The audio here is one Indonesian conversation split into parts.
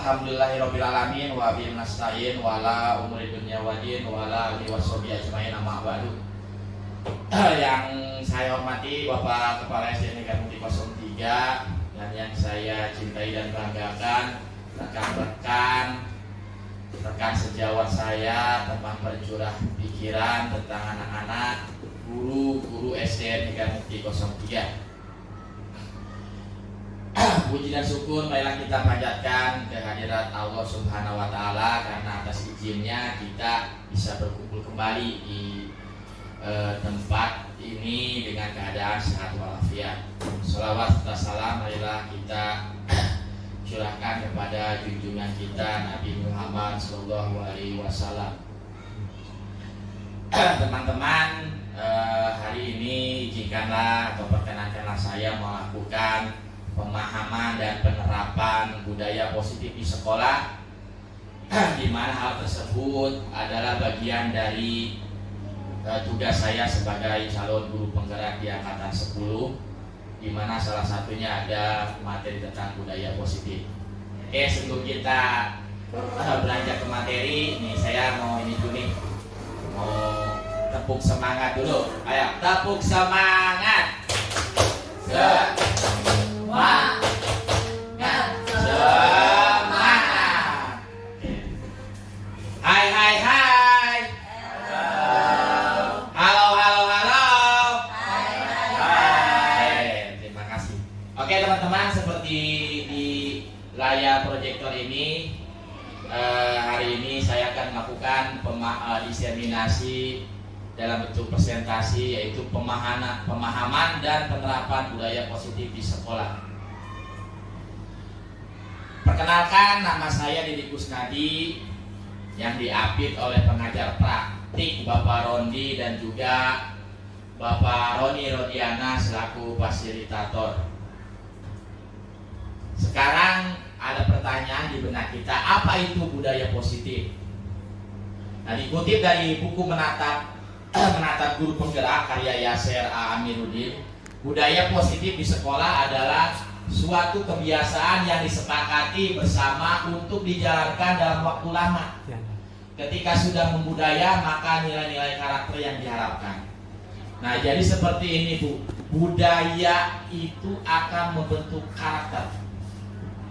Alhamdulillahirabbil alamin wa bihi nasta'in wa ala umuri dunya waddin wa ala alihi washabihi ajmain amma ba'du. Yang saya hormati Bapak Kepala SD Negara Mukti 03 dan yang saya cintai dan banggakan rekan sejawat saya, teman bercurah pikiran tentang anak-anak, guru SD Negara Mukti 03. Puji dan syukur marilah kita panjatkan kehadirat Allah Subhanahu wa taala karena atas izinnya kita bisa berkumpul kembali di tempat ini dengan keadaan sehat walafiat. Shalawat serta salam marilah kita curahkan kepada junjungan kita Nabi Muhammad sallallahu alaihi wasallam. Teman-teman, hari ini izinkanlah atau perkenankanlah saya melakukan pemahaman dan penerapan budaya positif di sekolah, di mana hal tersebut adalah bagian dari tugas saya sebagai calon guru penggerak di angkatan 10, di mana salah satunya ada materi tentang budaya positif. Oke, sebelum kita beranjak ke materi, nih saya mau ini dulu nih, mau tepuk semangat dulu. Ayo, tepuk semangat. Semangat. Hai hai hai. Halo halo halo. Hai. Terima kasih. Oke teman-teman, seperti di layar proyektor ini, hari ini saya akan melakukan diseminasi dalam bentuk presentasi, yaitu pemahaman dan penerapan budaya positif di sekolah. Perkenalkan, nama saya Didi Kusnadi yang diapit oleh pengajar praktik Bapak Rondi dan juga Bapak Roni Rodiana selaku fasilitator. Sekarang ada pertanyaan di benak kita, apa itu budaya positif? Nah, dikutip dari buku menatap guru penggerak karya Yasser A. Amiruddin, budaya positif di sekolah adalah suatu kebiasaan yang disepakati bersama untuk dijalankan dalam waktu lama. Ketika sudah membudaya, maka nilai-nilai karakter yang diharapkan. Nah, jadi seperti ini Bu, budaya itu akan membentuk karakter.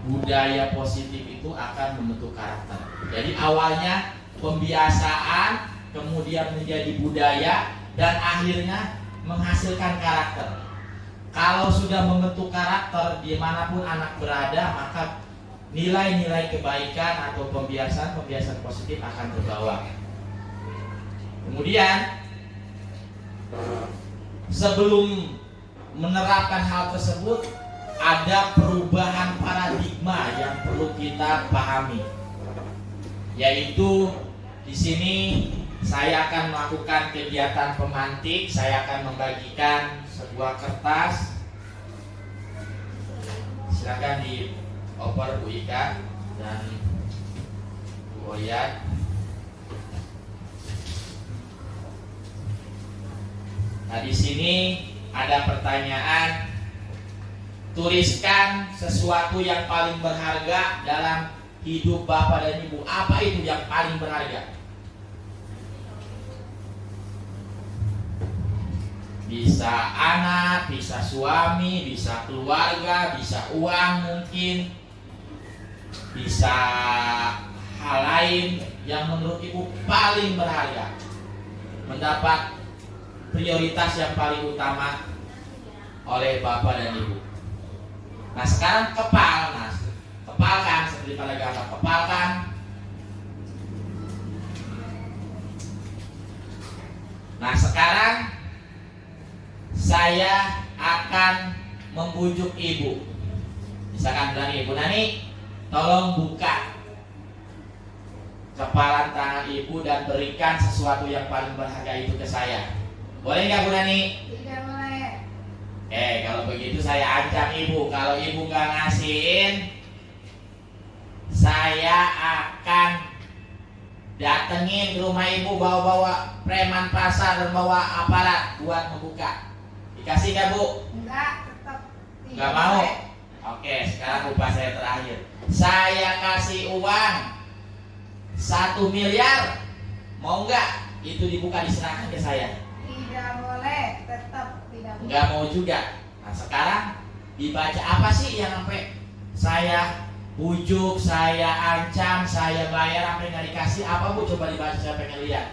Budaya positif itu akan membentuk karakter. Jadi awalnya pembiasaan, kemudian menjadi budaya, dan akhirnya menghasilkan karakter. Kalau sudah membentuk karakter dimanapun anak berada, maka nilai-nilai kebaikan atau pembiasaan positif akan terbawa. Kemudian sebelum menerapkan hal tersebut, ada perubahan paradigma yang perlu kita pahami, yaitu di sini saya akan melakukan kegiatan pemantik. Saya akan membagikan sebuah kertas. Silakan dioper Bu Ika dan Bu Oyat. Nah, di sini ada pertanyaan. Tuliskan sesuatu yang paling berharga dalam hidup Bapak dan Ibu. Apa itu yang paling berharga? Bisa anak, bisa suami, bisa keluarga, bisa uang mungkin, bisa hal lain yang menurut Ibu paling berharga, mendapat prioritas yang paling utama oleh Bapak dan Ibu. Nah, sekarang kepalkan seperti pada gambar, kepalkan. Nah, sekarang saya akan membujuk Ibu. Misalkan bilang, Ibu Nani, tolong buka kepalan tangan Ibu dan berikan sesuatu yang paling berharga itu ke saya. Boleh nggak Bu Nani? Tidak boleh. Kalau begitu saya ancam Ibu, kalau Ibu nggak ngasihin, saya akan datengin ke rumah Ibu, bawa-bawa preman pasar dan bawa aparat buat membuka. Dikasih nggak Bu? Enggak, tetap Nggak mau? Oke, sekarang upah saya terakhir. Saya kasih uang 1 miliar, mau nggak itu dibuka diserahkan ke saya? Tidak boleh, tetap tidak boleh. Nggak mau juga. Nah sekarang dibaca apa sih yang sampai saya bujuk, saya ancam, saya bayar sampai nggak dikasih? Apa Bu? Coba dibaca, saya pengen lihat.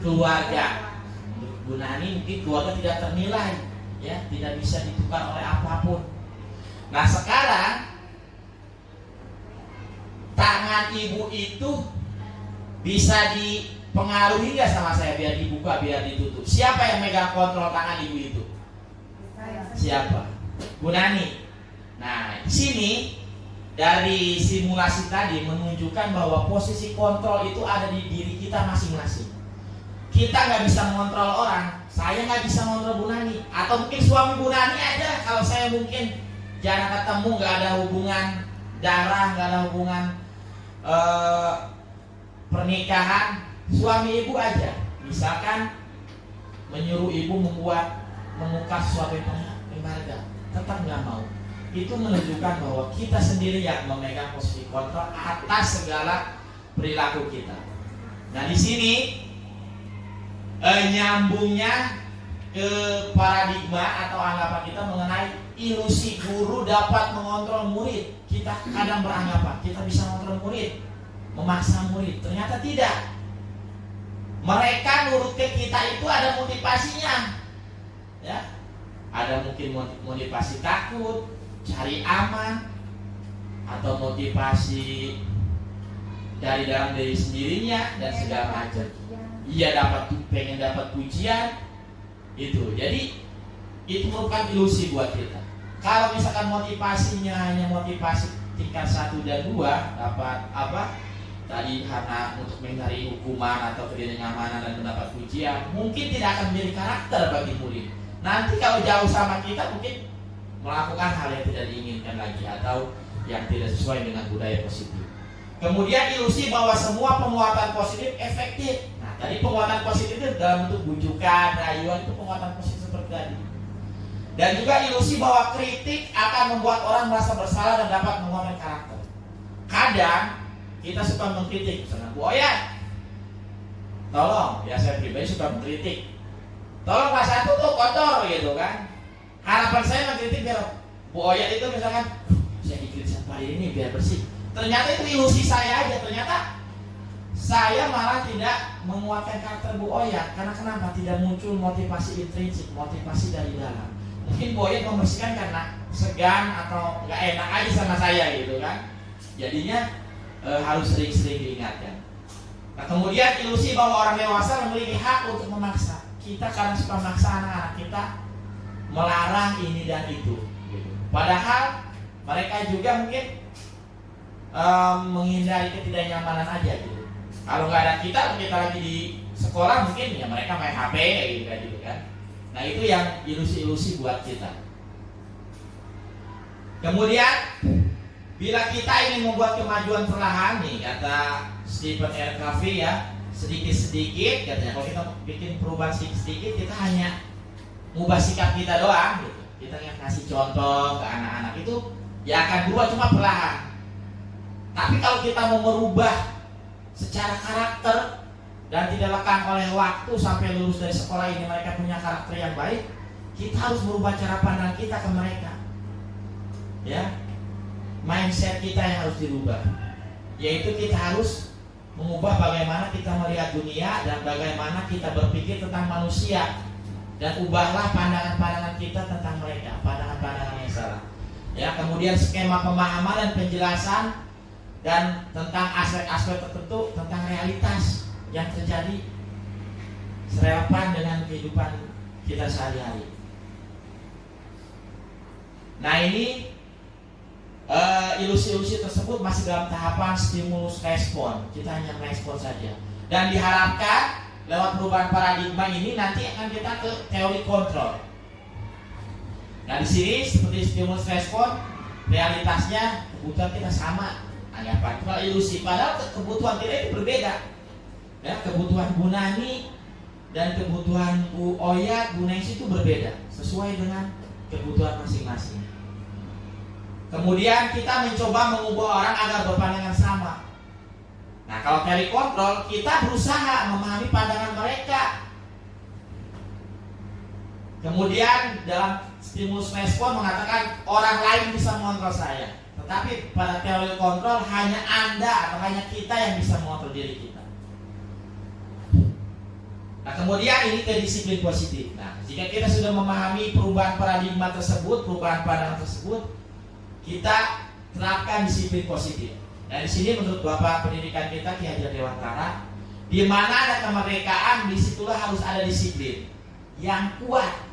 Keluarga. Bu Nani mungkin keluarga tidak ternilai, ya, tidak bisa ditukar oleh apapun. Nah sekarang tangan ibu itu bisa dipengaruhi nggak sama saya biar dibuka, biar ditutup? Siapa yang megang kontrol tangan ibu itu? Siapa? Bu Nani. Nah di sini dari simulasi tadi menunjukkan bahwa posisi kontrol itu ada di diri kita masing-masing. Kita nggak bisa mengontrol orang. Saya nggak bisa mengontrol Bu Nani. Atau mungkin suami Bu Nani aja. Kalau saya mungkin jarang ketemu, nggak ada hubungan darah, nggak ada hubungan pernikahan, suami ibu aja. Misalkan menyuruh ibu mengukas sesuatu yang berharga, tetap nggak mau. Itu menunjukkan bahwa kita sendiri yang memegang posisi kontrol atas segala perilaku kita. Nah di sini nyambungnya ke paradigma atau anggapan kita mengenai ilusi guru dapat mengontrol murid. Kita kadang beranggapan kita bisa mengontrol murid, memaksa murid. Ternyata tidak. Mereka nurut ke kita itu ada motivasinya, ya. Ada mungkin motivasi takut, cari aman, atau motivasi dari dalam diri sendirinya dan segala macam. Ia pengen dapat pujian itu. Jadi itu merupakan ilusi buat kita. Kalau misalkan motivasinya hanya motivasi tingkat 1 dan 2, dapat apa? Tadi karena untuk mencari hukuman atau kenyamanan dan mendapat pujian, mungkin tidak akan menjadi karakter bagi murid. Nanti kalau jauh sama kita mungkin melakukan hal yang tidak diinginkan lagi atau yang tidak sesuai dengan budaya positif. Kemudian ilusi bahwa semua penguatan positif efektif. Nah, tadi penguatan positif itu dalam bentuk bujukan, rayuan, itu penguatan positif seperti tadi. Dan juga ilusi bahwa kritik akan membuat orang merasa bersalah dan dapat menguatkan karakter. Kadang kita suka mengkritik, misalnya Bu Oya, tolong, ya saya pribadi suka mengkritik. Tolong kelas 1 tuh kotor gitu kan. Harapan saya mengkritik biar Bu Oya itu misalkan saya dikritik hari ini biar bersih. Ternyata itu ilusi saya aja. Ternyata saya malah tidak menguatkan karakter Bu Oya. Karena kenapa? Tidak muncul motivasi intrinsik, motivasi dari dalam. Mungkin Bu Oya membersihkan karena segan atau nggak enak aja sama saya gitu kan. Jadinya harus sering-sering diingatkan. Nah kemudian ilusi bahwa orang dewasa memiliki hak untuk memaksa. Kita kadang suka memaksa anak-anak kita melarang ini dan itu gitu. Padahal mereka juga mungkin menghindari ketidaknyamanan aja gitu. Kalau nggak ada kita lagi di sekolah mungkin ya mereka main HP gitu kan. Nah itu yang ilusi-ilusi buat kita. Kemudian bila kita ingin membuat kemajuan perlahan nih, kata Stephen R. Covey ya, sedikit-sedikit katanya, kalau kita bikin perubahan sedikit-sedikit, kita hanya mengubah sikap kita doang gitu. Kita ngasih contoh ke anak-anak itu ya akan berubah cuma perlahan. Tapi kalau kita mau merubah secara karakter dan tidak lekang oleh waktu sampai lulus dari sekolah ini mereka punya karakter yang baik, kita harus merubah cara pandang kita ke mereka. Ya. Mindset kita yang harus dirubah, yaitu kita harus mengubah bagaimana kita melihat dunia dan bagaimana kita berpikir tentang manusia, dan ubahlah pandangan-pandangan kita tentang mereka, pandangan-pandangan yang salah. Ya, kemudian skema pemahaman dan penjelasan dan tentang aspek-aspek tertentu tentang realitas yang terjadi serelevan dengan kehidupan kita sehari-hari. Nah ini ilusi-ilusi tersebut masih dalam tahapan stimulus respon. Kita hanya merespon saja. Dan diharapkan lewat perubahan paradigma ini nanti akan kita ke teori kontrol. Nah di sini seperti stimulus respon, realitasnya kebutuhan kita sama. Anggapan kalau ilusi, padahal kebutuhan kita itu berbeda. Ya, kebutuhan Bu Nani dan kebutuhan Bu Oya, Bu Nengsi itu berbeda sesuai dengan kebutuhan masing-masing. Kemudian kita mencoba mengubah orang agar berpandangan sama. Nah, kalau value control, kita berusaha memahami pandangan mereka. Kemudian dalam stimulus respon mengatakan orang lain bisa mengontrol saya. Tetapi pada teori kontrol hanya Anda atau hanya kita yang bisa mengontrol diri kita. Nah, kemudian ini ke disiplin positif. Nah, jika kita sudah memahami perubahan paradigma tersebut, perubahan pandangan tersebut, kita terapkan disiplin positif. Nah, di sini menurut Bapak pendidikan kita Ki Hajar Dewantara, di mana ada kemerdekaan, disitulah harus ada disiplin yang kuat.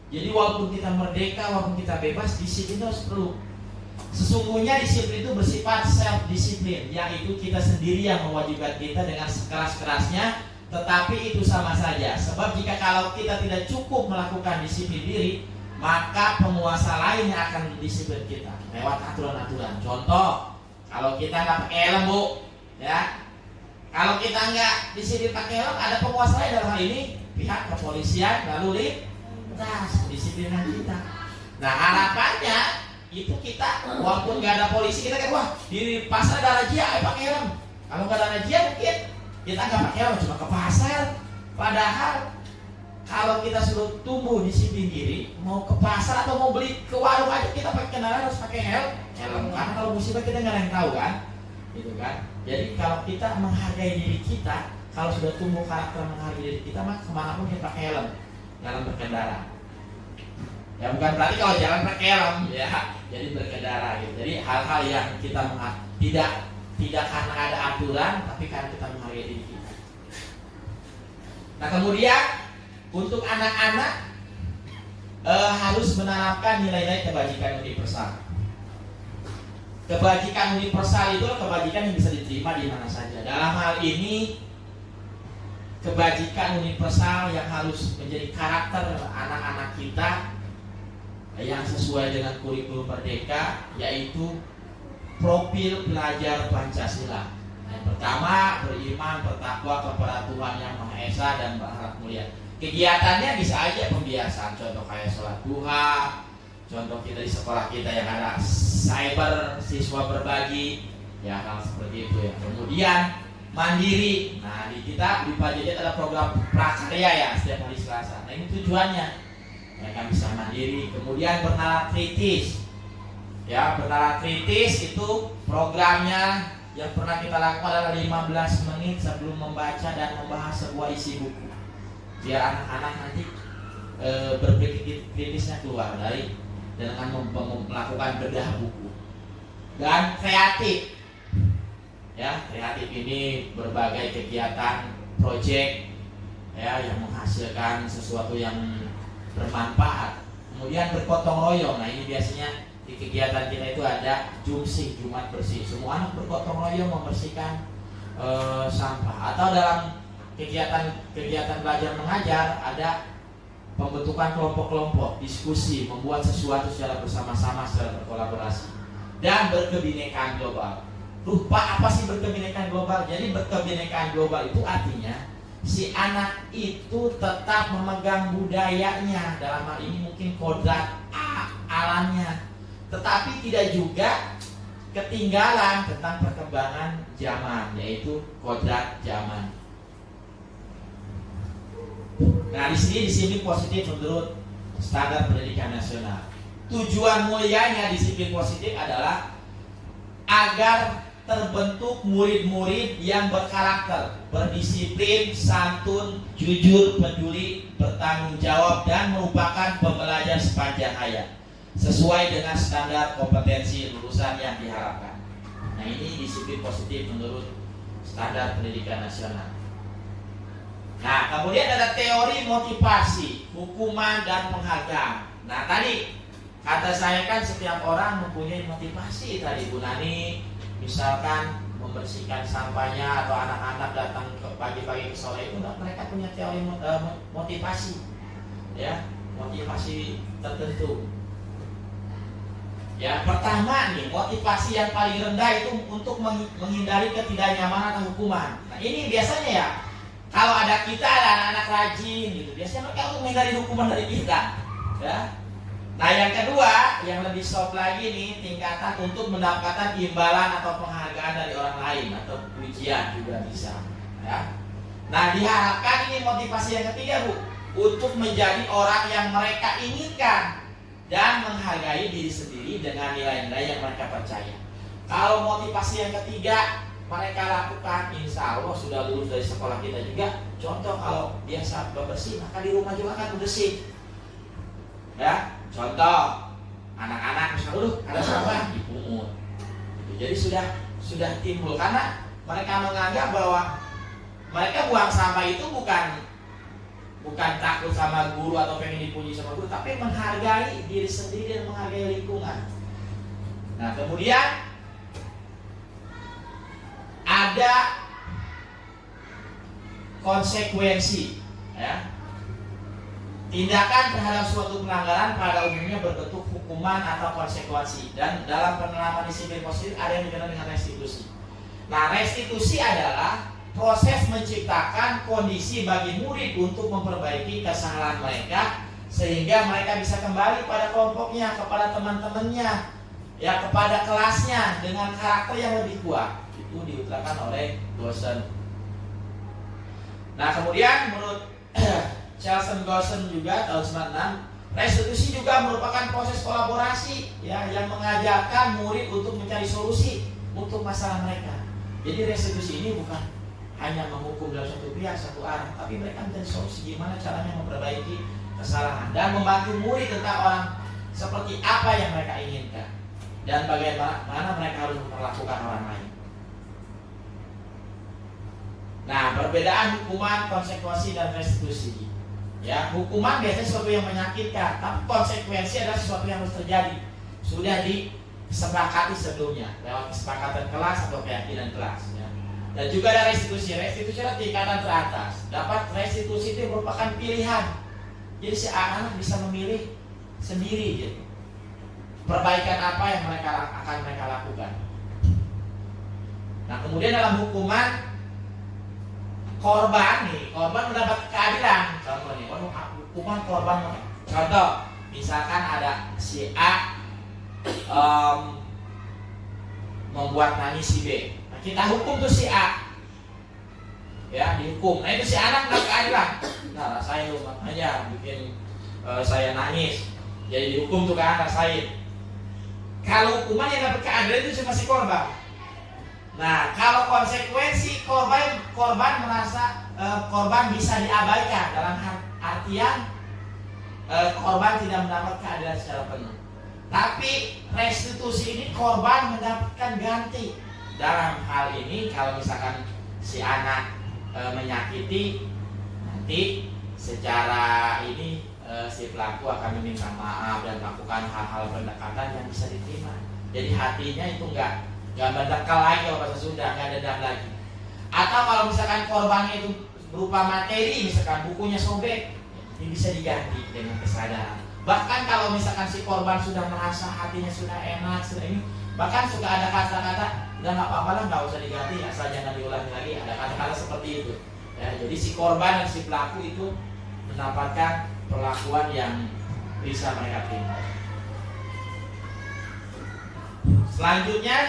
Jadi walaupun kita merdeka, walaupun kita bebas, disiplin itu harus perlu. Sesungguhnya disiplin itu bersifat self disiplin, yaitu kita sendiri yang mewajibkan kita dengan sekeras-kerasnya. Tetapi itu sama saja. Sebab jika kalau kita tidak cukup melakukan disiplin diri, maka penguasa lain yang akan mendisiplin kita lewat aturan-aturan. Contoh, kalau kita nggak pakai helm, Bu, ya. Kalau kita nggak disiplin pakai helm, ada penguasa lain dalam hal ini pihak kepolisian lalu lintas disiplinan kita. Nah, harapannya itu kita walaupun nggak ada polisi, kita kan wah di pasar ada razia, ayo pakai helm. Kalau nggak ada razia mungkin kita nggak pakai helm, cuma ke pasar. Padahal kalau kita sudah tumbuh disiplin diri, mau ke pasar atau mau beli ke warung aja kita pakai kendaraan harus pakai helm. Karena kalau musibah kita nggak ada yang tahu kan, gitu kan. Jadi kalau kita menghargai diri kita, kalau sudah tumbuh karakter menghargai diri kita, maka kemanapun kita pakai helm dalam berkendara. Ya bukan berarti kalau jalan pakai helm, ya. Jadi berkendara gitu. Jadi hal-hal yang kita tidak karena ada aturan, tapi karena kita menghargai diri kita. Nah, kemudian untuk anak-anak harus menanamkan nilai-nilai kebajikan universal. Kebajikan universal itu kebajikan yang bisa diterima di mana saja. Dalam hal ini kebajikan universal yang harus menjadi karakter anak-anak kita yang sesuai dengan kurikulum Merdeka, yaitu profil pelajar Pancasila. Yang pertama, beriman, bertakwa kepada Tuhan Yang Maha Esa dan berharap mulia. Kegiatannya bisa aja pembiasaan, contoh kayak sholat duha, contoh kita di sekolah kita yang ada cyber siswa berbagi, ya hal seperti itu ya. Kemudian mandiri. Nah, di kita di Pajajaran ada program prakarya ya setiap hari Selasa. Nah, ini tujuannya mereka bisa mandiri. Kemudian bernalar kritis. Ya, bernalar kritis itu programnya yang pernah kita lakukan adalah 15 menit sebelum membaca dan membahas sebuah isi buku. Biar anak-anak nanti berpikir kritisnya keluar dari dengan melakukan bedah buku. Dan kreatif. Ya, kreatif ini berbagai kegiatan project ya yang menghasilkan sesuatu yang bermanfaat. Kemudian bergotong royong. Nah, ini biasanya di kegiatan kita itu ada jumsih, Jumat bersih. Semua anak bergotong royong membersihkan sampah. Atau dalam kegiatan belajar mengajar ada pembentukan kelompok-kelompok, diskusi, membuat sesuatu secara bersama-sama, secara berkolaborasi, dan berkebinekaan global. Lupa apa sih berkebinekaan global? Jadi berkebinekaan global itu artinya si anak itu tetap memegang budayanya, dalam hal ini mungkin kodrat alamnya, tetapi tidak juga ketinggalan tentang perkembangan zaman, yaitu kodrat zaman. Nah, di sini positif menurut standar pendidikan nasional. Tujuan mulianya disiplin positif adalah agar terbentuk murid-murid yang berkarakter, berdisiplin, santun, jujur, peduli, bertanggung jawab, dan merupakan pembelajar sepanjang hayat sesuai dengan standar kompetensi lulusan yang diharapkan. Nah, ini disiplin positif menurut standar pendidikan nasional. Nah, kemudian ada teori motivasi, hukuman, dan penghargaan. Nah, tadi kata saya kan setiap orang mempunyai motivasi tadi, Bu Nani. Misalkan membersihkan sampahnya atau anak-anak datang ke pagi-pagi ke sore itu, mereka punya teori motivasi, ya, motivasi tertentu. Ya, pertama nih, motivasi yang paling rendah itu untuk menghindari ketidaknyamanan atau hukuman. Nah, ini biasanya ya, kalau ada kita ada anak-anak rajin gitu, biasanya mereka untuk menghindari hukuman dari kita, ya. Nah, yang kedua, yang lebih soft lagi nih, tingkatan untuk mendapatkan imbalan atau penghargaan dari orang lain atau pujian juga bisa, ya. Nah, diharapkan ini motivasi yang ketiga, Bu, untuk menjadi orang yang mereka inginkan dan menghargai diri sendiri dengan nilai-nilai yang mereka percaya. Kalau motivasi yang ketiga mereka lakukan, insya Allah sudah lulus dari sekolah kita juga. Contoh, kalau biasa bebersih, maka di rumah juga akan bersih, ya. Contoh, anak-anak misalnya, ada sampah dipungut. Jadi sudah timbul, karena mereka menganggap bahwa mereka buang sampah itu bukan takut sama guru atau pengen dipuji sama guru, tapi menghargai diri sendiri dan menghargai lingkungan. Nah, kemudian ada konsekuensi, ya. Tindakan terhadap suatu pelanggaran pada umumnya berbentuk hukuman atau konsekuensi, dan dalam penerapan disiplin positif ada yang dikenal dengan restitusi. Nah, restitusi adalah proses menciptakan kondisi bagi murid untuk memperbaiki kesalahan mereka sehingga mereka bisa kembali pada kelompoknya, kepada teman-temannya, ya, kepada kelasnya dengan karakter yang lebih kuat. Itu diutarakan oleh dosen. Nah, kemudian menurut Charles Goshen juga tahun 96, restitusi juga merupakan proses kolaborasi, ya, yang mengajarkan murid untuk mencari solusi untuk masalah mereka. Jadi restitusi ini bukan hanya menghukum dalam satu pihak, satu arah, tapi mereka mencari solusi gimana caranya memperbaiki kesalahan dan membantu murid tentang orang seperti apa yang mereka inginkan dan bagaimana mereka harus memperlakukan orang lain. Nah, perbedaan hukuman, konsekuensi, dan restitusi. Ya, hukuman biasanya sesuatu yang menyakitkan, tapi konsekuensi adalah sesuatu yang harus terjadi. Sudah disepakati sebelumnya lewat kesepakatan kelas atau keyakinan kelas, ya. Dan juga ada restitusi. Restitusi adalah tingkatan teratas. Dapat restitusi itu merupakan pilihan. Jadi si anak bisa memilih sendiri, gitu, perbaikan apa yang akan mereka lakukan. Nah, kemudian dalam hukuman, korban mendapat keadilan. Contoh nih, hukuman korban. Contoh, misalkan ada si A membuat nangis si B. Nah, kita hukum tuh si A, ya, dihukum. Nah, itu si anak mendapat keadilan. Nah, rasain lu, makanya bikin saya nangis. Jadi dihukum tuh kan, rasain. Kalau hukuman yang dapat keadilan itu cuma si korban. Nah, kalau konsekuensi, korban merasa korban bisa diabaikan, dalam artian korban tidak mendapat keadilan secara penuh. Tapi restitusi ini korban mendapatkan ganti. Dalam hal ini kalau misalkan si anak menyakiti, nanti secara ini si pelaku akan meminta maaf dan melakukan hal-hal pendekatan yang bisa diterima. Jadi hatinya itu enggak mendekal lagi, kalau bahasa Sunda, nggak dendam lagi. Atau kalau misalkan korbannya itu berupa materi, misalkan bukunya sobek, ini bisa diganti dengan kesadaran. Bahkan kalau misalkan si korban sudah merasa hatinya sudah enak, sudah ini, bahkan suka ada kata-kata, udah nggak apa-apa lah, nggak usah diganti, asal jangan diulangi lagi. Ada kata-kata seperti itu, ya. Jadi si korban dan si pelaku itu mendapatkan perlakuan yang bisa mereka terima. Selanjutnya,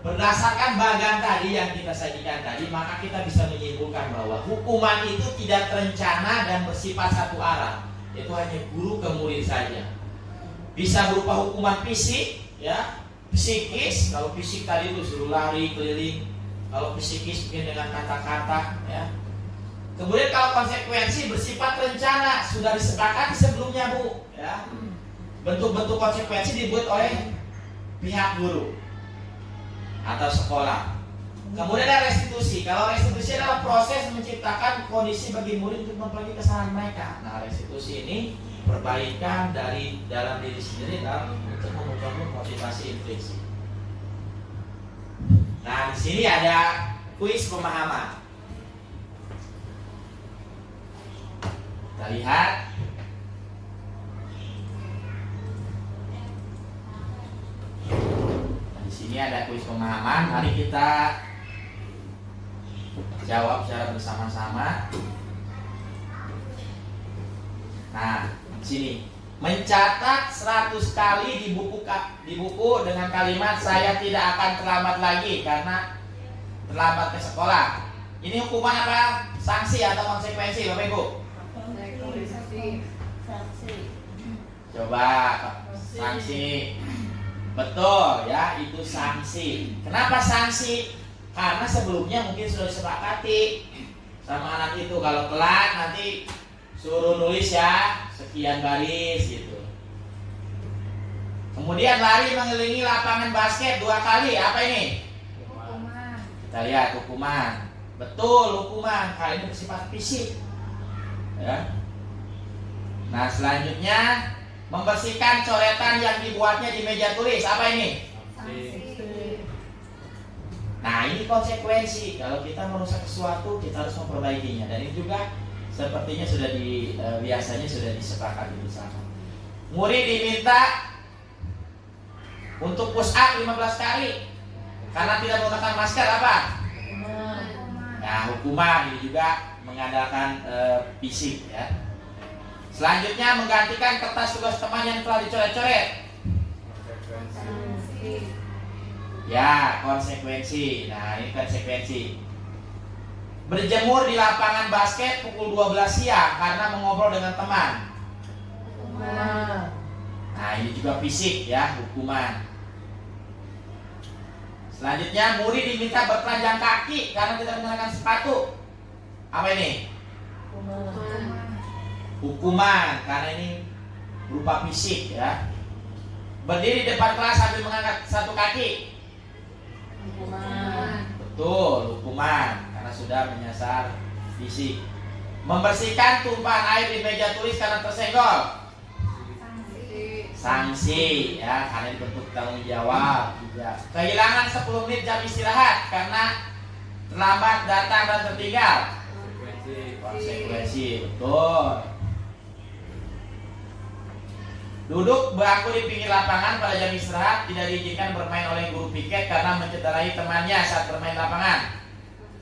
berdasarkan bagan tadi yang kita sajikan tadi, maka kita bisa menyimpulkan bahwa hukuman itu tidak terencana dan bersifat satu arah. Itu hanya guru ke murid saja. Bisa berupa hukuman fisik, ya, psikis. Kalau fisik tadi itu suruh lari keliling. Kalau psikis mungkin dengan kata-kata, ya. Kemudian kalau konsekuensi bersifat rencana, sudah disepakati sebelumnya, Bu, ya. Bentuk-bentuk konsekuensi dibuat oleh pihak guru atau sekolah. Kemudian ada restitusi. Kalau restitusi adalah proses menciptakan kondisi bagi murid untuk memperbaiki kesalahan mereka. Nah, restitusi ini perbaikan dari dalam diri sendiri dalam untuk memunculkan motivasi intrinsik. Nah, di sini ada kuis pemahaman. Kita lihat. Ini ada kuis pemahaman. Mari kita jawab secara bersama-sama. Nah, di sini mencatat 100 kali di buku dengan kalimat saya tidak akan terlambat lagi karena terlambat ke sekolah. Ini hukuman apa? Sanksi atau konsekuensi, Bapak Ibu? Sanksi. Coba sanksi. Betul ya, itu sanksi. Kenapa sanksi? Karena sebelumnya mungkin sudah disepakati sama anak itu, kalau telat nanti suruh nulis ya sekian baris gitu. Kemudian lari mengelilingi lapangan basket 2 kali, apa ini? Hukuman. Kita lihat hukuman. Betul, hukuman. Kali ini bersifat fisik ya. Nah selanjutnya membersihkan coretan yang dibuatnya di meja tulis, apa ini? Sanksi. Nah ini konsekuensi. Kalau kita merusak sesuatu kita harus memperbaikinya. Dan ini juga sepertinya sudah biasanya sudah disepakati bersama. Murid diminta untuk push up 15 kali karena tidak menggunakan masker, apa? Hukuman. Nah hukuman ini juga mengandalkan fisik ya. Selanjutnya menggantikan kertas tugas teman yang telah dicoret-coret. Sanksi. Ya, konsekuensi. Nah, ini konsekuensi. Berjemur di lapangan basket pukul 12 siang karena mengobrol dengan teman. Hukuman. Nah, ini juga fisik ya, hukuman. Selanjutnya, murid diminta bertelanjang kaki karena tidak menggunakan sepatu. Apa ini? Hukuman. Hukuman, karena ini berupa fisik ya. Berdiri di depan kelas sambil mengangkat satu kaki. Hukuman. Betul, hukuman karena sudah menyasar fisik. Membersihkan tumpahan air di meja tulis karena tersenggol. Sanksi. Sanksi ya, karena ini bentuk tanggung jawab juga. Kehilangan 10 menit jam istirahat karena terlambat datang dan tertinggal. Konsekuensi, betul. Duduk bangku di pinggir lapangan pada jam istirahat tidak diizinkan bermain oleh guru piket karena mencederai temannya saat bermain lapangan.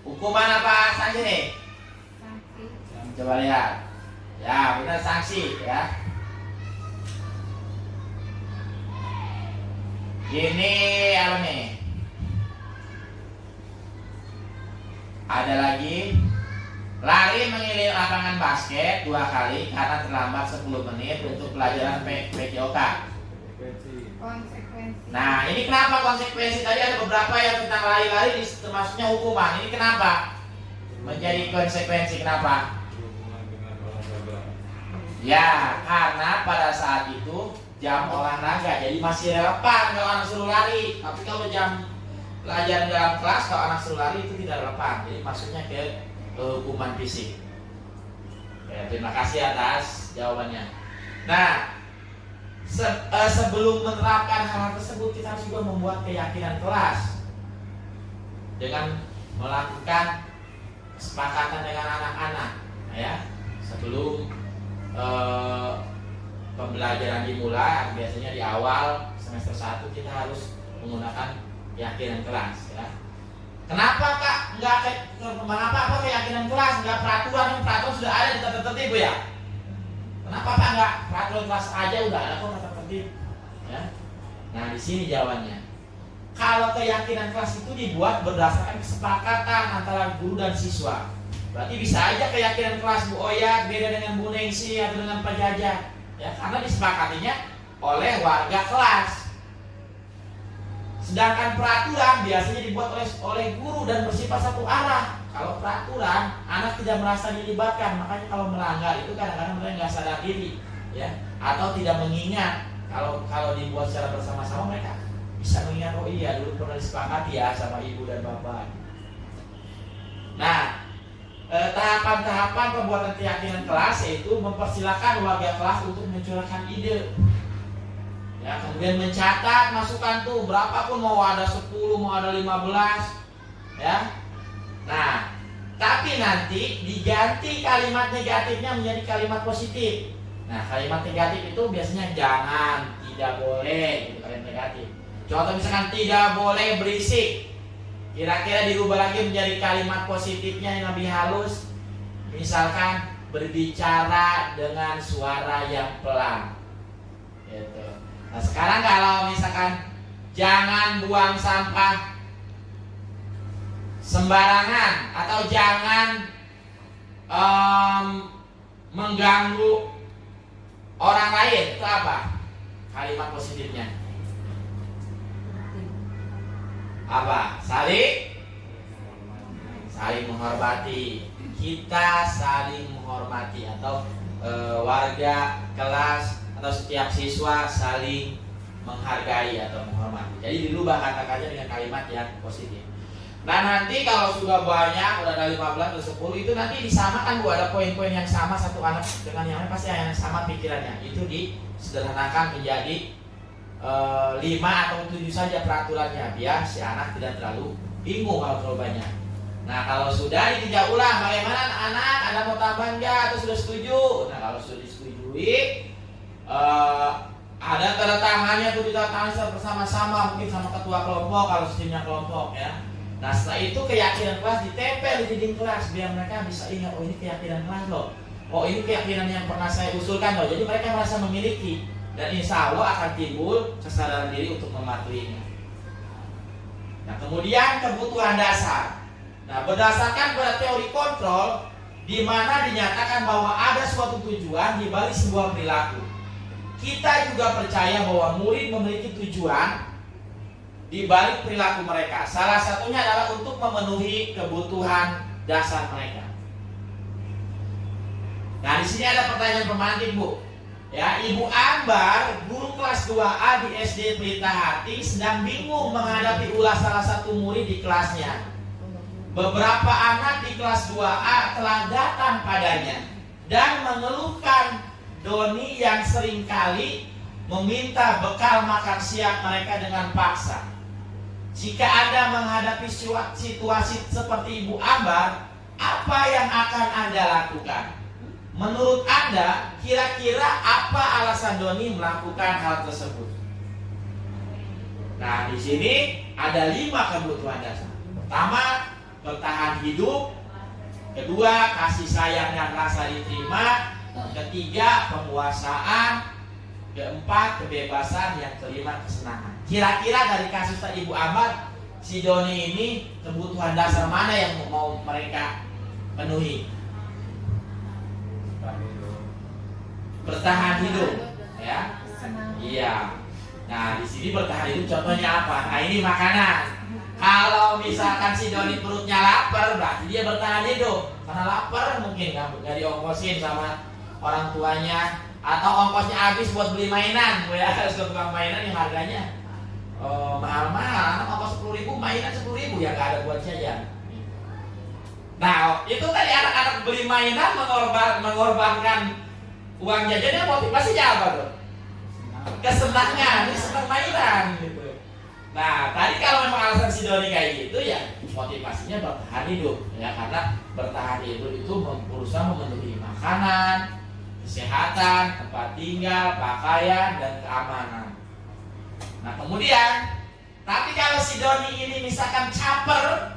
Hukuman apa sanksi nih? Sanksi. Coba lihat. Ya, benar sanksi ya. Ini apa nih? Ada lagi. Lari mengelilingi lapangan basket 2 kali karena terlambat 10 menit untuk pelajaran PJOK. Konsekuensi. Nah, ini kenapa konsekuensi? Tadi ada beberapa yang tentang lari-lari termasuknya hukuman. Ini kenapa menjadi konsekuensi? Kenapa? Ya, karena pada saat itu jam olahraga, jadi masih relevan kalau anak suruh lari. Tapi kalau jam pelajaran dalam kelas, kalau anak suruh lari itu tidak relevan. Jadi maksudnya ke hukuman fisik. Ya, terima kasih atas jawabannya. Nah, sebelum menerapkan hal tersebut kita harus juga membuat keyakinan kelas dengan melakukan kesepakatan dengan anak-anak, ya. Sebelum pembelajaran dimulai, biasanya di awal semester 1 kita harus menggunakan keyakinan kelas, ya. Kenapa Kak? Kenapa keyakinan kelas? Enggak peraturan sudah ada di tata tertib ya? Kenapa Kak enggak peraturan kelas aja udah ada kok tata tertib? Ya. Nah di sini jawabannya. Kalau keyakinan kelas itu dibuat berdasarkan kesepakatan antara guru dan siswa, berarti bisa aja keyakinan kelas Bu Oya beda dengan Bu Nengsi atau dengan Pak Jaja, ya karena disepakatinya oleh warga kelas. Sedangkan peraturan biasanya dibuat oleh guru dan bersifat satu arah. Kalau peraturan, anak tidak merasa dilibatkan, makanya kalau melanggar itu kadang-kadang mereka nggak sadar diri, ya, atau tidak mengingat. Kalau dibuat secara bersama-sama mereka bisa mengingat, oh iya dulu pernah disepakati ya sama ibu dan bapak. Nah, tahapan-tahapan pembuatan keyakinan kelas yaitu mempersilahkan warga kelas untuk mencurahkan ide. Ya, kemudian mencatat masukan tuh berapapun, mau ada 10, mau ada 15, ya. Nah, tapi nanti diganti kalimat negatifnya menjadi kalimat positif. Nah, kalimat negatif itu biasanya jangan, tidak boleh, gitu kalimat negatif. Contoh misalkan tidak boleh berisik. Kira-kira dirubah lagi menjadi kalimat positifnya yang lebih halus. Misalkan berbicara dengan suara yang pelan. Gitu. Nah sekarang kalau misalkan jangan buang sampah sembarangan atau jangan mengganggu orang lain, itu apa kalimat positifnya? Apa? Saling menghormati. Kita saling menghormati atau warga kelas atau setiap siswa saling menghargai atau menghormati. Jadi dirubah kata-katanya dengan kalimat yang positif. Nah nanti kalau sudah banyak, udah ada 15 atau 10, itu nanti disamakan Bu, ada poin-poin yang sama satu anak dengan yang lain, pasti yang sama pikirannya. Itu disederhanakan menjadi 5 atau 7 saja peraturannya, biar si anak tidak terlalu bingung kalau terlalu banyak. Nah kalau sudah ditinjau ulang, bagaimana anak, Anda mau tambah enggak atau sudah setuju? Nah kalau sudah disetujui, ada tanda tangannya tuh, ditanda bersama-sama, mungkin sama ketua kelompok kalau sistemnya kelompok ya. Nah setelah itu keyakinan kelas ditempel di dinding kelas biar mereka bisa ingat, oh ini keyakinan kelas loh, oh ini keyakinan yang pernah saya usulkan loh. Jadi mereka merasa memiliki dan insya Allah akan timbul kesadaran diri untuk mematuhinya. Nah kemudian kebutuhan dasar. Nah berdasarkan pada teori kontrol, di mana dinyatakan bahwa ada suatu tujuan di balik sebuah perilaku. Kita juga percaya bahwa murid memiliki tujuan di balik perilaku mereka. Salah satunya adalah untuk memenuhi kebutuhan dasar mereka. Nah, di sini ada pertanyaan pemantik, Bu. Ya, Ibu Ambar, guru kelas 2A di SD Pelita Hati, sedang bingung menghadapi ulah salah satu murid di kelasnya. Beberapa anak di kelas 2A telah datang padanya dan mengeluhkan Doni yang seringkali meminta bekal makan siang mereka dengan paksa. Jika Anda menghadapi situasi seperti Ibu Ambar, apa yang akan Anda lakukan? Menurut Anda, kira-kira apa alasan Doni melakukan hal tersebut? Nah, di sini ada 5 kebutuhan dasar. Pertama, bertahan hidup. Kedua, kasih sayang dan rasa diterima. Ketiga, penguasaan. Keempat, kebebasan. Yang kelima, kesenangan. Kira-kira dari kasus tadi Ibu Ambar, si Doni ini kebutuhan dasar mana yang mau mereka penuhi? Bertahan hidup, ya. Iya. Nah, di sini bertahan hidup contohnya apa? Nah, ini makanan. Kalau misalkan si Doni perutnya lapar, berarti dia bertahan hidup. Karena lapar mungkin nggak diongkosin sama orang tuanya, atau ongkosnya habis buat beli mainan, ya. Harus ke tukang mainan yang harganya mahal-mahal. Anak ongkos 10.000, mainan 10.000, ya nggak ada buat jajan. Nah, itu tadi anak-anak beli mainan mengorbankan uang jajannya, motivasinya apa tuh? Kesenangan, ini senang mainan gitu. Nah, tadi kalau memang alasan si Doni kayak gitu, ya motivasinya bertahan hidup, ya, karena bertahan hidup itu berusaha memenuhi makanan, kesehatan, tempat tinggal, pakaian, dan keamanan. Nah kemudian, tapi kalau si Doni ini misalkan caper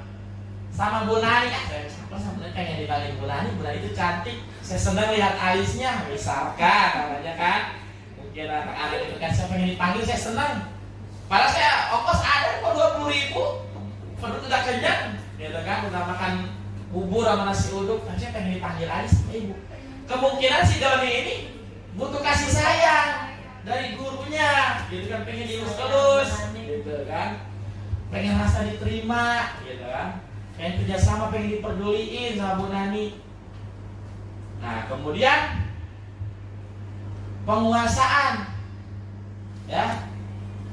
sama Bu Nani, saya caper sama Bu Nani, pengen dipanggil Bu Nani itu cantik, saya senang lihat alisnya, misalkan namanya kan. Mungkin anak-anak itu kan, saya pengen dipanggil, saya senang. Padahal saya ongkos ada kok 20.000, perut udah kenyang, gitu kan, udah makan bubur sama nasi uduk, tapi saya pengen dipanggil alis, Ibu. Kemungkinan si Doni ini butuh kasih sayang dari gurunya, gitu kan, pengen dielus-elus, gitu kan, pengen rasa diterima, gitu kan, pengen kerjasama, pengen diperduliin sama Bu Nani. Nah kemudian penguasaan, ya.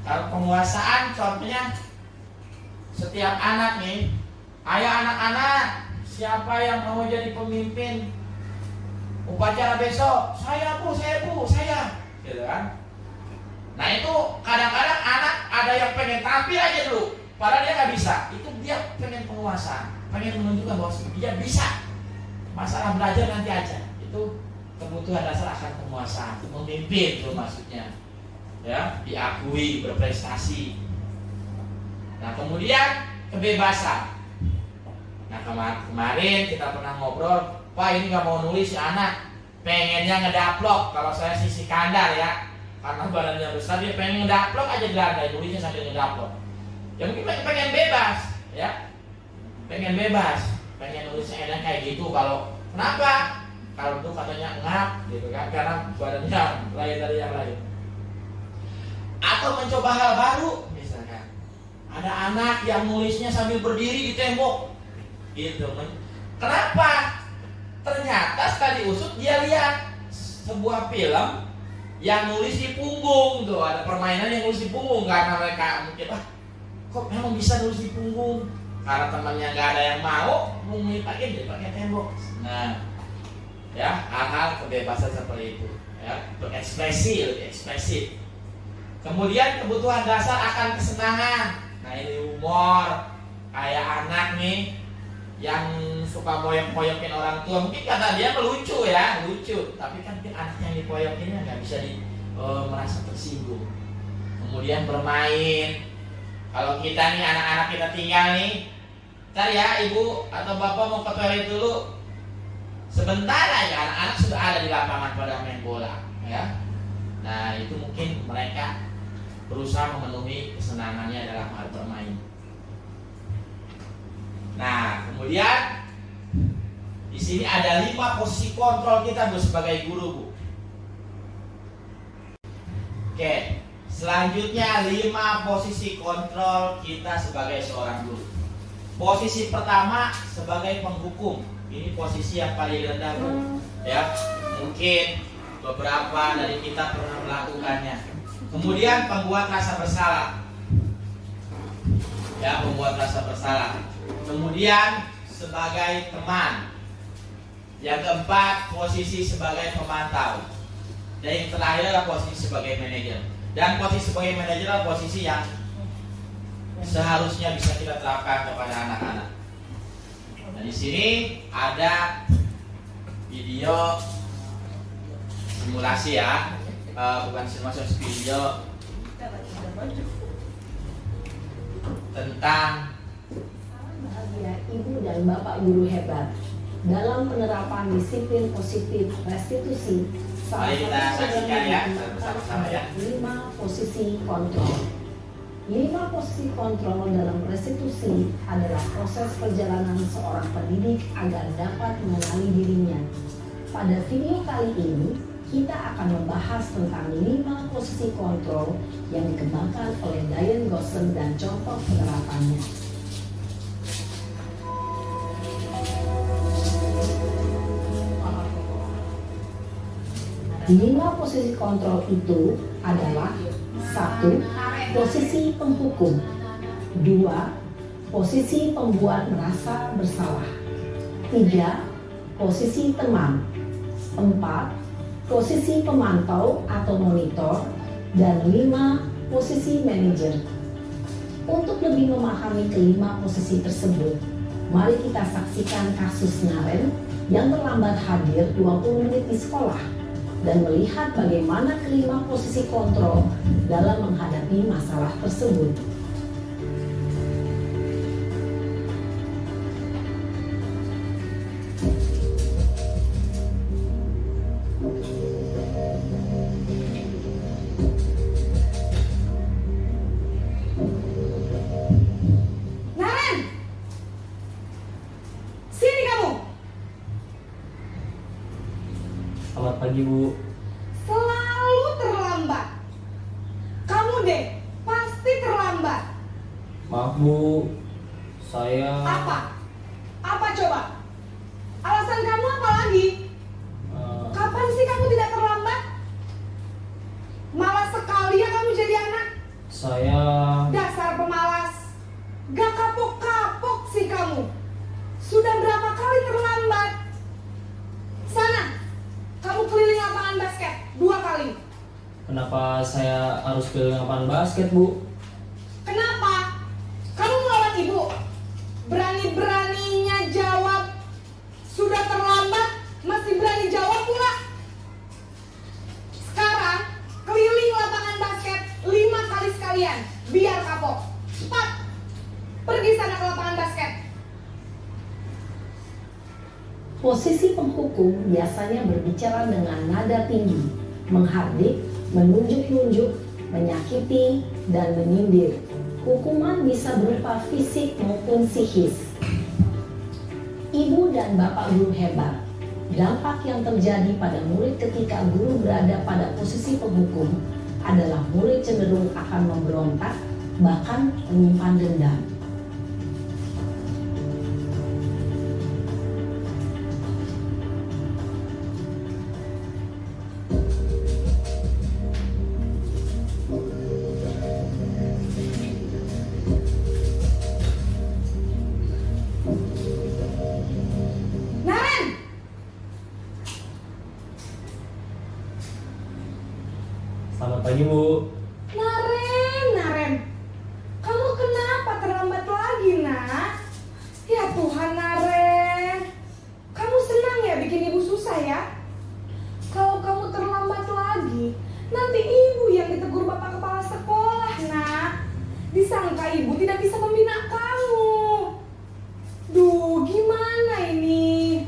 Kalau penguasaan contohnya setiap anak nih, ayo anak-anak, siapa yang mau jadi pemimpin upacara besok? Saya Bu, saya, gitu kan. Nah itu kadang-kadang anak ada yang pengen tampil aja dulu, padahal dia nggak bisa. Itu dia pengen penguasaan, pengen menunjukkan bahwa dia bisa. Masalah belajar nanti aja. Itu kebutuhan dasar akan penguasaan, memimpin itu maksudnya, ya, diakui, berprestasi. Nah kemudian kebebasan. Nah kemarin kita pernah ngobrol, Pak ini nggak mau nulis si anak, pengennya ngedaplok. Kalau saya sih Sikandar ya, karena badannya besar dia pengen ngedaplok aja di lantai, nulisnya sambil ngedaplok. Ya mungkin pengen bebas, ya, pengen bebas, pengen nulisnya enak kayak gitu. Kalau kenapa? Kalau itu katanya ngap, gitu kan, karena badannya lain dari yang lain. Atau mencoba hal baru, misalkan ada anak yang nulisnya sambil berdiri di tembok, gitu. Kenapa? Ternyata sekali usut dia lihat sebuah film yang nulis di punggung tuh, ada permainan yang nulis di punggung, karena mereka mungkin kok memang bisa nulis di punggung, karena temannya nggak ada yang mau pakai dia pakai tembok. Nah, ya, hal-hal kebebasan seperti itu, ya, berekspresi, lebih ekspresif. Kemudian kebutuhan dasar akan kesenangan. Nah, ini humor, kayak anak nih yang suka moyok-moyokin orang tua, mungkin kata dia melucu ya, lucu, tapi kan mungkin anak yang dipoyokinnya nggak bisa merasa tersinggung. Kemudian bermain. Kalau kita nih, anak-anak kita tinggal nih, ntar ya ibu atau bapak mau ke toilet dulu, sebentar aja anak-anak sudah ada di lapangan pada main bola, ya. Nah, itu mungkin mereka berusaha memenuhi kesenangannya dalam hal bermain. Nah, kemudian di sini ada 5 posisi kontrol kita, Bu, sebagai guru, Bu. Oke, selanjutnya 5 posisi kontrol kita sebagai seorang guru. Posisi pertama sebagai penghukum. Ini posisi yang paling rendah, Bu. Ya, mungkin beberapa dari kita pernah melakukannya. Kemudian pembuat rasa bersalah. Ya, pembuat rasa bersalah. Kemudian sebagai teman. Yang keempat, posisi sebagai pemantau. Dan yang terakhir adalah posisi sebagai manajer. Dan posisi sebagai manajer adalah posisi yang seharusnya bisa kita terapkan kepada anak-anak. Nah, di sini ada video simulasi, ya, bukan simulasi, video tentang bahagia ibu dan bapak guru hebat dalam penerapan disiplin positif restitusi. Mari kita saksikan ya bersama-sama ya. 5 posisi kontrol. 5 posisi kontrol dalam restitusi adalah proses perjalanan seorang pendidik agar dapat mengenali dirinya. Pada video kali ini kita akan membahas tentang 5 posisi kontrol yang dikembangkan oleh Diane Gosling dan contoh penerapannya. Lima posisi kontrol itu adalah: 1. Posisi penghukum. 2. Posisi pembuat merasa bersalah. 3. Posisi teman. 4. Posisi pemantau atau monitor. Dan 5. Posisi manajer. Untuk lebih memahami kelima posisi tersebut, mari kita saksikan kasus Naren yang terlambat hadir 20 menit di sekolah dan melihat bagaimana kelima posisi kontrol dalam menghadapi masalah tersebut. Naren, sini kamu. Selamat pagi, Bu. Selalu terlambat. Kamu deh, pasti terlambat. Maaf, Bu. Saya Apa? Apa coba? Alasan kamu apa lagi? Kapan sih kamu tidak terlambat? Malas sekali ya kamu jadi anak. saya Dasar pemalas. Gak kapok-kapok sih kamu. Sudah berapa kali terlambat? Sana, kamu keliling lapangan basket 2 kali. Kenapa saya harus keliling lapangan basket, Bu? Kenapa? Kamu melawan ibu? Berani-beraninya jawab. Sudah terlambat, masih berani jawab pula. Sekarang, keliling lapangan basket 5 kali sekalian. Biar kapok. Cepat, pergi sana ke lapangan basket. Posisi penghukum biasanya berbicara dengan nada tinggi, menghardik, menunjuk-nunjuk, menyakiti, dan menyindir. Hukuman bisa berupa fisik maupun psikis. Ibu dan bapak guru hebat. Dampak yang terjadi pada murid ketika guru berada pada posisi penghukum adalah murid cenderung akan memberontak, bahkan menyimpan dendam. Naren, Selamat pagi, Bu. Naren, kamu kenapa terlambat lagi, nak? Ya Tuhan, Naren, kamu senang ya bikin ibu susah ya? Kalau kamu terlambat lagi, nanti ibu yang ditegur bapak kepala sekolah, nak. Disangka ibu tidak bisa membina kamu. Duh, gimana ini?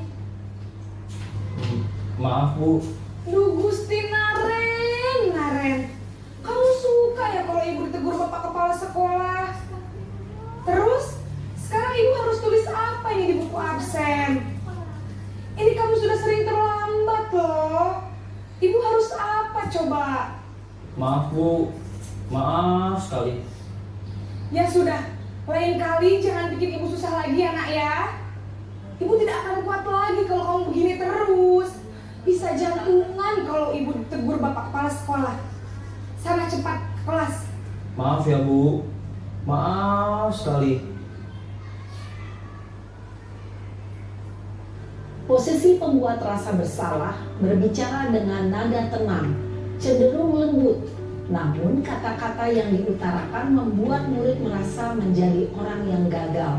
Maaf, Bu. Duh, Gusti Naren, kamu suka ya kalau ibu ditegur bapak kepala sekolah? Terus, sekarang ibu harus tulis apa ini di buku absen? Ini kamu sudah sering terlambat loh. Ibu harus apa coba? Maaf, Bu. Maaf sekali. Ya sudah, lain kali jangan bikin ibu susah lagi ya nak ya. Ibu tidak akan kuat lagi kalau kamu begini terus. Bisa jantungan kalau ibu ditegur bapak kepala sekolah. Sana cepat ke kelas. Maaf ya, Bu. Maaf sekali. Posisi pembuat rasa bersalah berbicara dengan nada tenang, cenderung lembut. Namun kata-kata yang diutarakan membuat murid merasa menjadi orang yang gagal,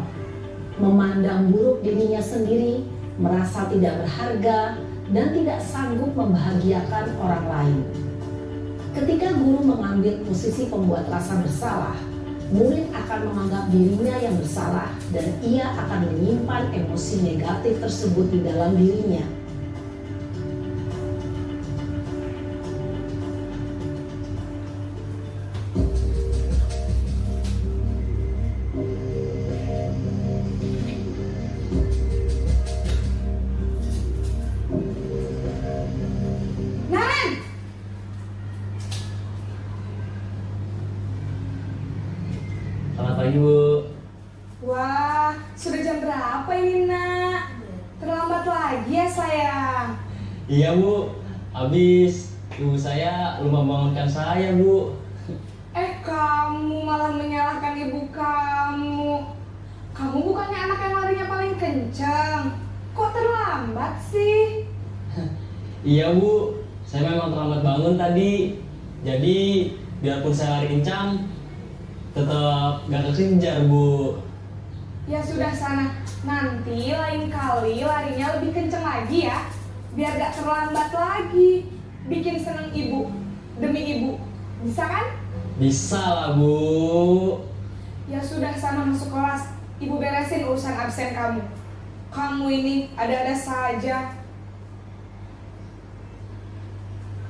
memandang buruk dirinya sendiri, merasa tidak berharga, dan tidak sanggup membahagiakan orang lain. Ketika guru mengambil posisi pembuat rasa bersalah, murid akan menganggap dirinya yang bersalah dan ia akan menyimpan emosi negatif tersebut di dalam dirinya. Naren, Selamat pagi, Bu. wah sudah jam berapa ini nak? Terlambat lagi ya sayang. Iya, Bu. Habis ibu saya lupa bangunkan saya, Bu. Kamu malah menyalahkan ibu kamu. Kamu bukannya anak yang larinya paling kencang. Kok terlambat sih? Iya, Bu. Saya memang terlambat bangun tadi. Jadi, biarpun saya lari kencang, tetap gak kekejar, Bu. Ya sudah sana. Nanti lain kali larinya lebih kencang lagi ya. Biar gak terlambat lagi. Bikin seneng ibu. Demi ibu. Bisa kan? Bisa lah, Bu. Ya sudah sana masuk kelas. Ibu beresin urusan absen kamu. Kamu ini ada-ada saja.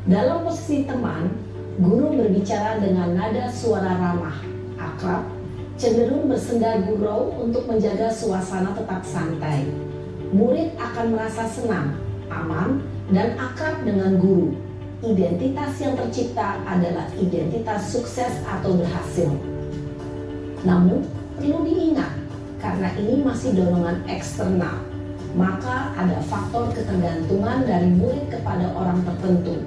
Dalam posisi teman, guru berbicara dengan nada suara ramah, akrab, cenderung bersenda gurau untuk menjaga suasana tetap santai. Murid akan merasa senang, aman, dan akrab dengan guru. Identitas yang tercipta adalah identitas sukses atau berhasil. Namun, perlu diingat, karena ini masih dorongan eksternal, maka ada faktor ketergantungan dari murid kepada orang tertentu.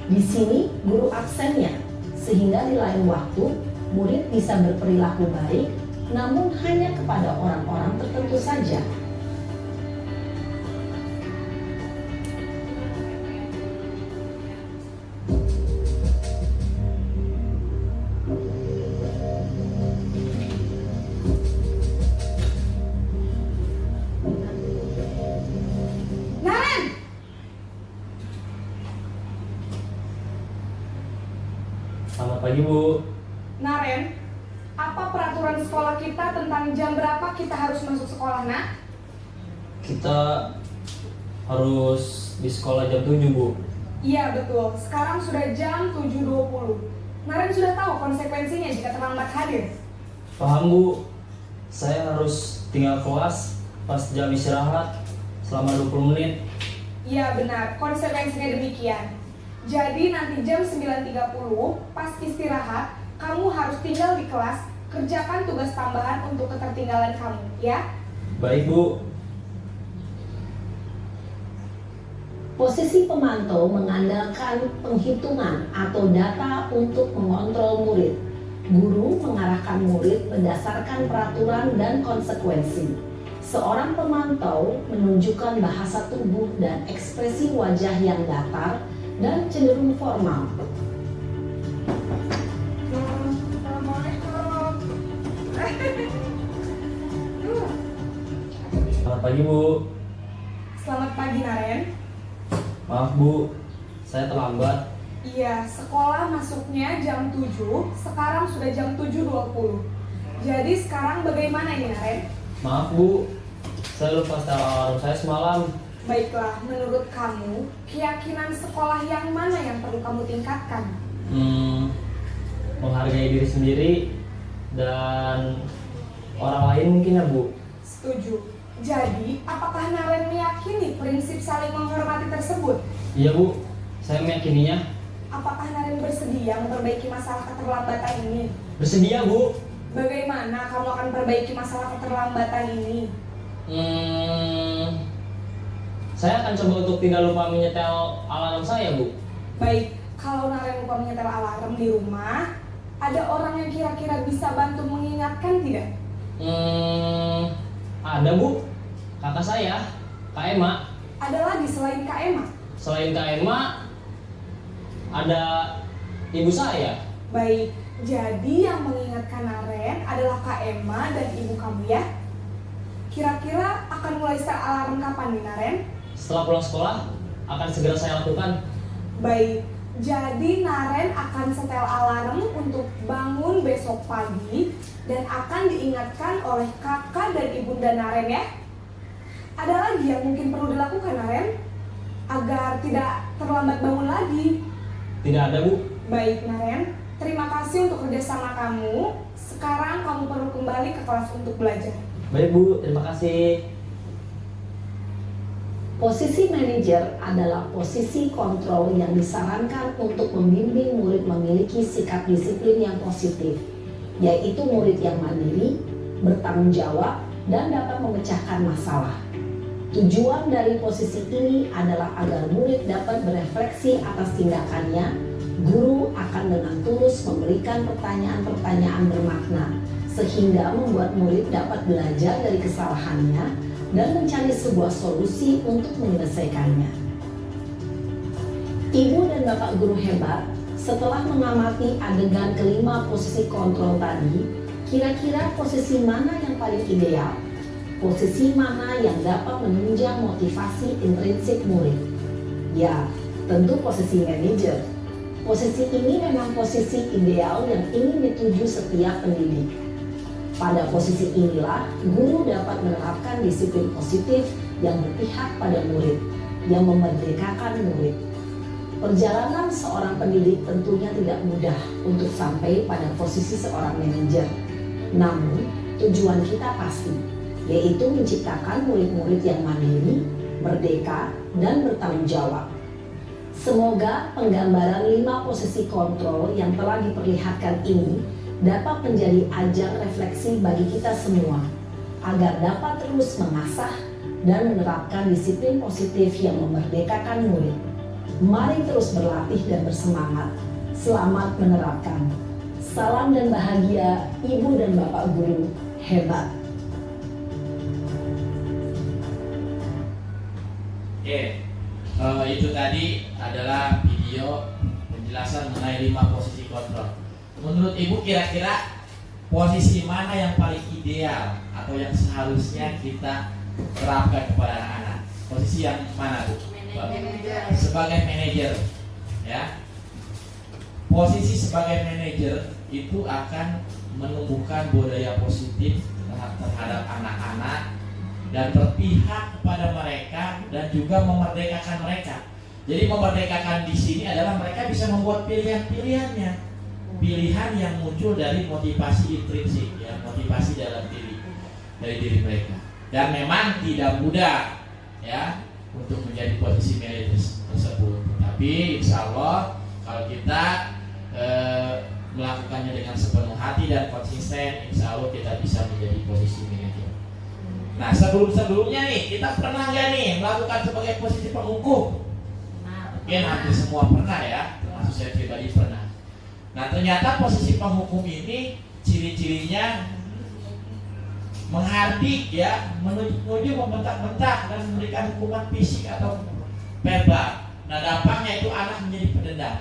Di sini guru absennya, sehingga di lain waktu murid bisa berperilaku baik, namun hanya kepada orang-orang tertentu saja. Naren! Selamat pagi, Bu. Naren, apa peraturan sekolah kita tentang jam berapa kita harus masuk sekolah, nak? Kita harus di sekolah jam 7, Bu. Iya betul, sekarang sudah jam 7.20. Naren sudah tahu konsekuensinya jika terlambat hadir. Paham Bu, saya harus tinggal kelas pas jam istirahat selama 20 menit. Iya benar, konsekuensinya demikian. Jadi nanti jam 9.30 pas istirahat, kamu harus tinggal di kelas, kerjakan tugas tambahan untuk ketertinggalan kamu, ya? Baik Bu. Posisi pemantau mengandalkan penghitungan atau data untuk mengontrol murid. Guru mengarahkan murid berdasarkan peraturan dan konsekuensi. Seorang pemantau menunjukkan bahasa tubuh dan ekspresi wajah yang datar dan cenderung formal. Selamat pagi Bu. Selamat pagi Naren. Maaf Bu, saya terlambat. Iya, sekolah masuknya jam 7, sekarang sudah jam 7.20. Jadi sekarang bagaimana ini Naren? Maaf Bu, saya lupa setel alarm saya semalam. Baiklah, menurut kamu, keyakinan sekolah yang mana yang perlu kamu tingkatkan? Menghargai diri sendiri dan orang lain mungkin ya Bu. Setuju. Jadi, apakah Naren meyakini prinsip saling menghormati tersebut? Iya Bu, saya meyakininya. Apakah Naren bersedia memperbaiki masalah keterlambatan ini? Bersedia Bu. Bagaimana kamu akan perbaiki masalah keterlambatan ini? Saya akan coba untuk tidak lupa menyetel alarm saya Bu. Baik, kalau Naren lupa menyetel alarm di rumah, ada orang yang kira-kira bisa bantu mengingatkan tidak? Ada Bu, kakak saya, Kak Ema. Ada lagi selain Kak Emma? Selain Kak Ema, ada ibu saya. Baik, jadi yang mengingatkan Naren adalah Kak Emma dan ibu kamu ya? Kira-kira akan mulai setel alarm kapan nih Naren? Setelah pulang sekolah, akan segera saya lakukan. Baik, jadi Naren akan setel alarm untuk bangun besok pagi dan akan diingatkan oleh kakak dan ibunda Naren ya. Ada lagi yang mungkin perlu dilakukan Naren agar tidak terlambat bangun lagi? Tidak ada Bu. Baik Naren, terima kasih untuk kerjasama kamu. Sekarang kamu perlu kembali ke kelas untuk belajar. Baik Bu, terima kasih. Posisi manajer adalah posisi kontrol yang disarankan untuk membimbing murid memiliki sikap disiplin yang positif, yaitu murid yang mandiri, bertanggung jawab, dan dapat memecahkan masalah. Tujuan dari posisi ini adalah agar murid dapat berefleksi atas tindakannya. Guru akan dengan tulus memberikan pertanyaan-pertanyaan bermakna, sehingga membuat murid dapat belajar dari kesalahannya dan mencari sebuah solusi untuk menyelesaikannya. Ibu dan Bapak guru hebat, setelah mengamati adegan kelima posisi kontrol tadi, kira-kira posisi mana yang paling ideal? Posisi mana yang dapat menunjang motivasi intrinsik murid? Ya, tentu posisi manajer. Posisi ini memang posisi ideal yang ingin dituju setiap pendidik. Pada posisi inilah, guru dapat menerapkan disiplin positif yang berpihak pada murid, yang memerdekakan murid. Perjalanan seorang pendidik tentunya tidak mudah untuk sampai pada posisi seorang manajer. Namun, tujuan kita pasti, yaitu menciptakan murid-murid yang mandiri, merdeka, dan bertanggung jawab. Semoga penggambaran 5 posisi kontrol yang telah diperlihatkan ini dapat menjadi ajang refleksi bagi kita semua, agar dapat terus mengasah dan menerapkan disiplin positif yang memerdekakan murid. Mari terus berlatih dan bersemangat. Selamat menerapkan. Salam dan bahagia Ibu dan Bapak guru hebat. Itu tadi adalah video penjelasan mengenai 5 posisi kontrol. Menurut Ibu kira-kira posisi mana yang paling ideal atau yang seharusnya kita terapkan kepada anak-anak? Posisi yang mana Bu? Manajer. Sebagai manajer, ya. Posisi sebagai manajer itu akan menumbuhkan budaya positif terhadap anak-anak dan berpihak kepada mereka dan juga memerdekakan mereka. Jadi memerdekakan di sini adalah mereka bisa membuat pilihan-pilihannya, pilihan yang muncul dari motivasi intrinsik, ya, motivasi dalam diri dari diri mereka. Dan memang tidak mudah, ya, untuk menjadi posisi manajer tersebut. Tapi insya Allah kalau kita melakukannya dengan sepenuh hati dan konsisten, insya Allah kita bisa menjadi posisi manajer. Nah, sebelumnya nih, kita pernah nggak nih melakukan sebagai posisi penghukum? Mungkin hampir semua pernah, ya, termasuk saya pribadi pernah. Nah, ternyata posisi penghukum ini ciri-cirinya menghardik, ya, menuju membentak-bentak dan memberikan hukuman fisik atau verbal. Nah, dampaknya itu anak menjadi pendendam.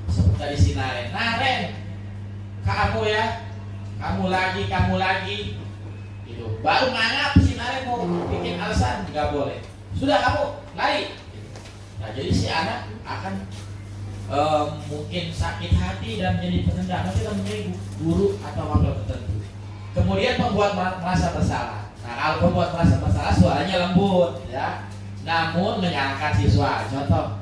Seperti tadi si Naren, kamu ya, kamu lagi, gitu. Baru nganggap si Naren mau bikin alasan, nggak boleh. Sudah kamu lari. Nah, jadi si anak akan mungkin sakit hati dan menjadi pendendam. Nanti akan menjadi guru atau wakil tertentu. Kemudian membuat merasa bersalah. Nah, kalau membuat merasa bersalah, suaranya lembut, ya. Namun menyalahkan siswa. Contoh,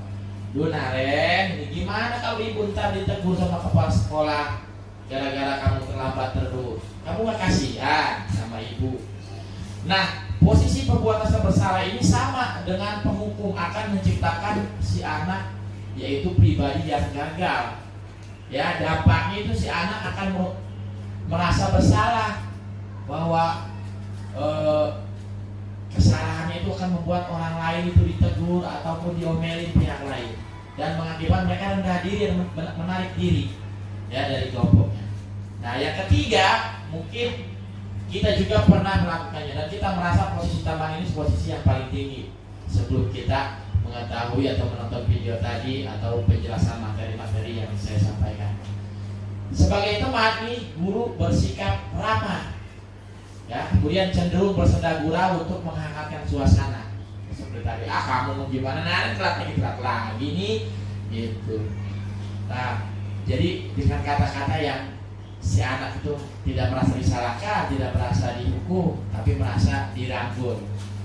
"Duh Naren, ini gimana kalau ibu ntar ditegur sama kepala sekolah gara-gara kamu terlambat terus? Kamu gak kasihan sama ibu?" Nah, posisi pembuat rasa bersalah ini sama dengan penghukum, akan menciptakan si anak, yaitu pribadi yang gagal. Ya, dampaknya itu si anak akan merasa bersalah bahwa kesalahannya itu akan membuat orang lain itu ditegur ataupun diomelin pihak lain, dan mengakibatkan mereka rendah diri dan menarik diri, ya, dari kelompoknya. Nah, yang ketiga, mungkin kita juga pernah melakukannya dan kita merasa posisi tambahan ini posisi yang paling tinggi sebelum kita mengetahui atau menonton video tadi atau penjelasan materi-materi yang saya sampaikan. Sebagai teman nih, guru bersikap ramah, ya, kemudian cenderung bersenda gurau untuk menghangatkan suasana. Seperti tadi, kamu mau gimana? Nah, telat lagi nih, gitu. Nah, jadi dengan kata-kata yang si anak itu tidak merasa disalahkan, tidak merasa dihukum, tapi merasa dirangkul.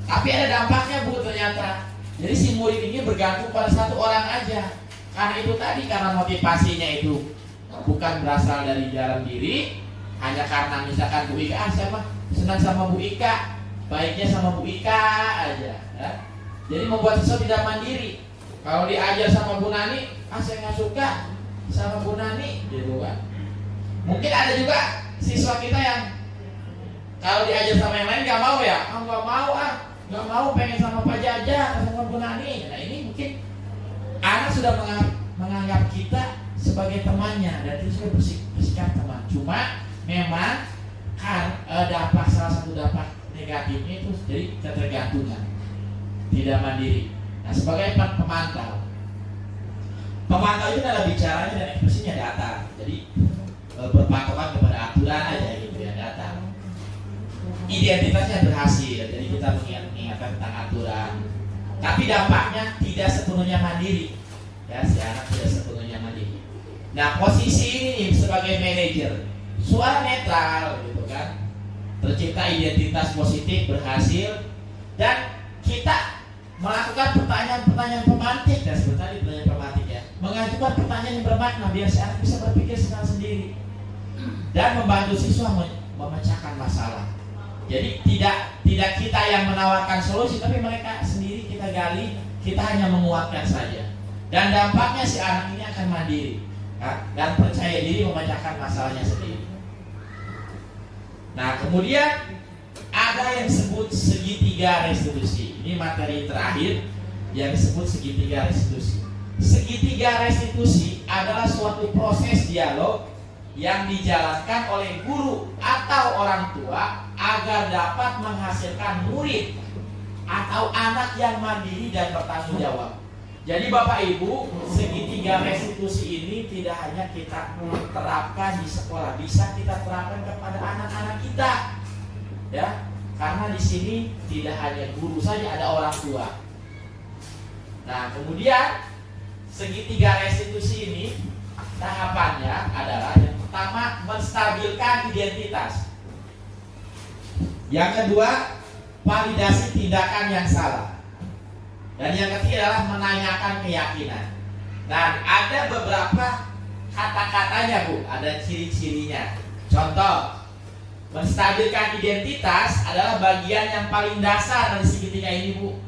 Tapi ada dampaknya, Bu, ternyata. Jadi si murid ini bergantung pada satu orang aja. Karena itu tadi, karena motivasinya itu bukan berasal dari dalam diri, hanya karena misalkan Bu Ika, saya mah senang sama Bu Ika, baiknya sama Bu Ika aja, ya. Jadi membuat siswa tidak mandiri. Kalau diajar sama Bu Nani, saya nggak suka sama Bu Nani, gitu kan. Mungkin ada juga siswa kita yang kalau diajar sama yang lain nggak mau, ya, nggak mau, pengen sama Pak Jaja, sama Bu Nani. Nah, ini mungkin anak sudah menganggap kita sebagai temannya dan itu sudah bersikap teman. Cuma memang kan salah satu dampak negatifnya itu jadi ketergantungan, tidak mandiri. Nah, sebagai pemantau itu adalah bicaranya dan ekspresinya datar. Jadi berpatokan kepada aturan aja, gitu ya, datar. Identitasnya berhasil, jadi kita mengingatkan tentang aturan. Tapi dampaknya tidak sepenuhnya mandiri, ya, si anak tidak sepenuhnya mandiri. Nah, posisi ini sebagai manajer, suara netral, gitu kan, tercipta identitas positif, berhasil, dan kita melakukan pertanyaan-pertanyaan pemantik, dan seperti tadi pertanyaan pemantik, ya, mengajukan pertanyaan yang bermakna biar si anak bisa berpikir secara sendiri dan membantu siswa memecahkan masalah. Jadi tidak kita yang menawarkan solusi, tapi mereka sendiri kita gali, kita hanya menguatkan saja. Dan dampaknya si anak ini akan mandiri, ya, dan percaya diri memecahkan masalahnya sendiri. Nah, kemudian ada yang disebut segitiga restitusi. Ini materi terakhir yang disebut segitiga restitusi. Segitiga restitusi adalah suatu proses dialog yang dijalankan oleh guru atau orang tua agar dapat menghasilkan murid atau anak yang mandiri dan bertanggung jawab. Jadi Bapak Ibu, segitiga restitusi ini tidak hanya kita terapkan di sekolah, bisa kita terapkan kepada anak-anak kita, ya, karena di sini tidak hanya guru saja, ada orang tua. Nah, kemudian segitiga restitusi ini tahapannya adalah yang pertama menstabilkan identitas, yang kedua validasi tindakan yang salah, Dan yang ketiga adalah menanyakan keyakinan. Nah, ada beberapa kata-katanya Bu, ada ciri-cirinya. Contoh, menstabilkan identitas adalah bagian yang paling dasar dari segitiga ini Bu.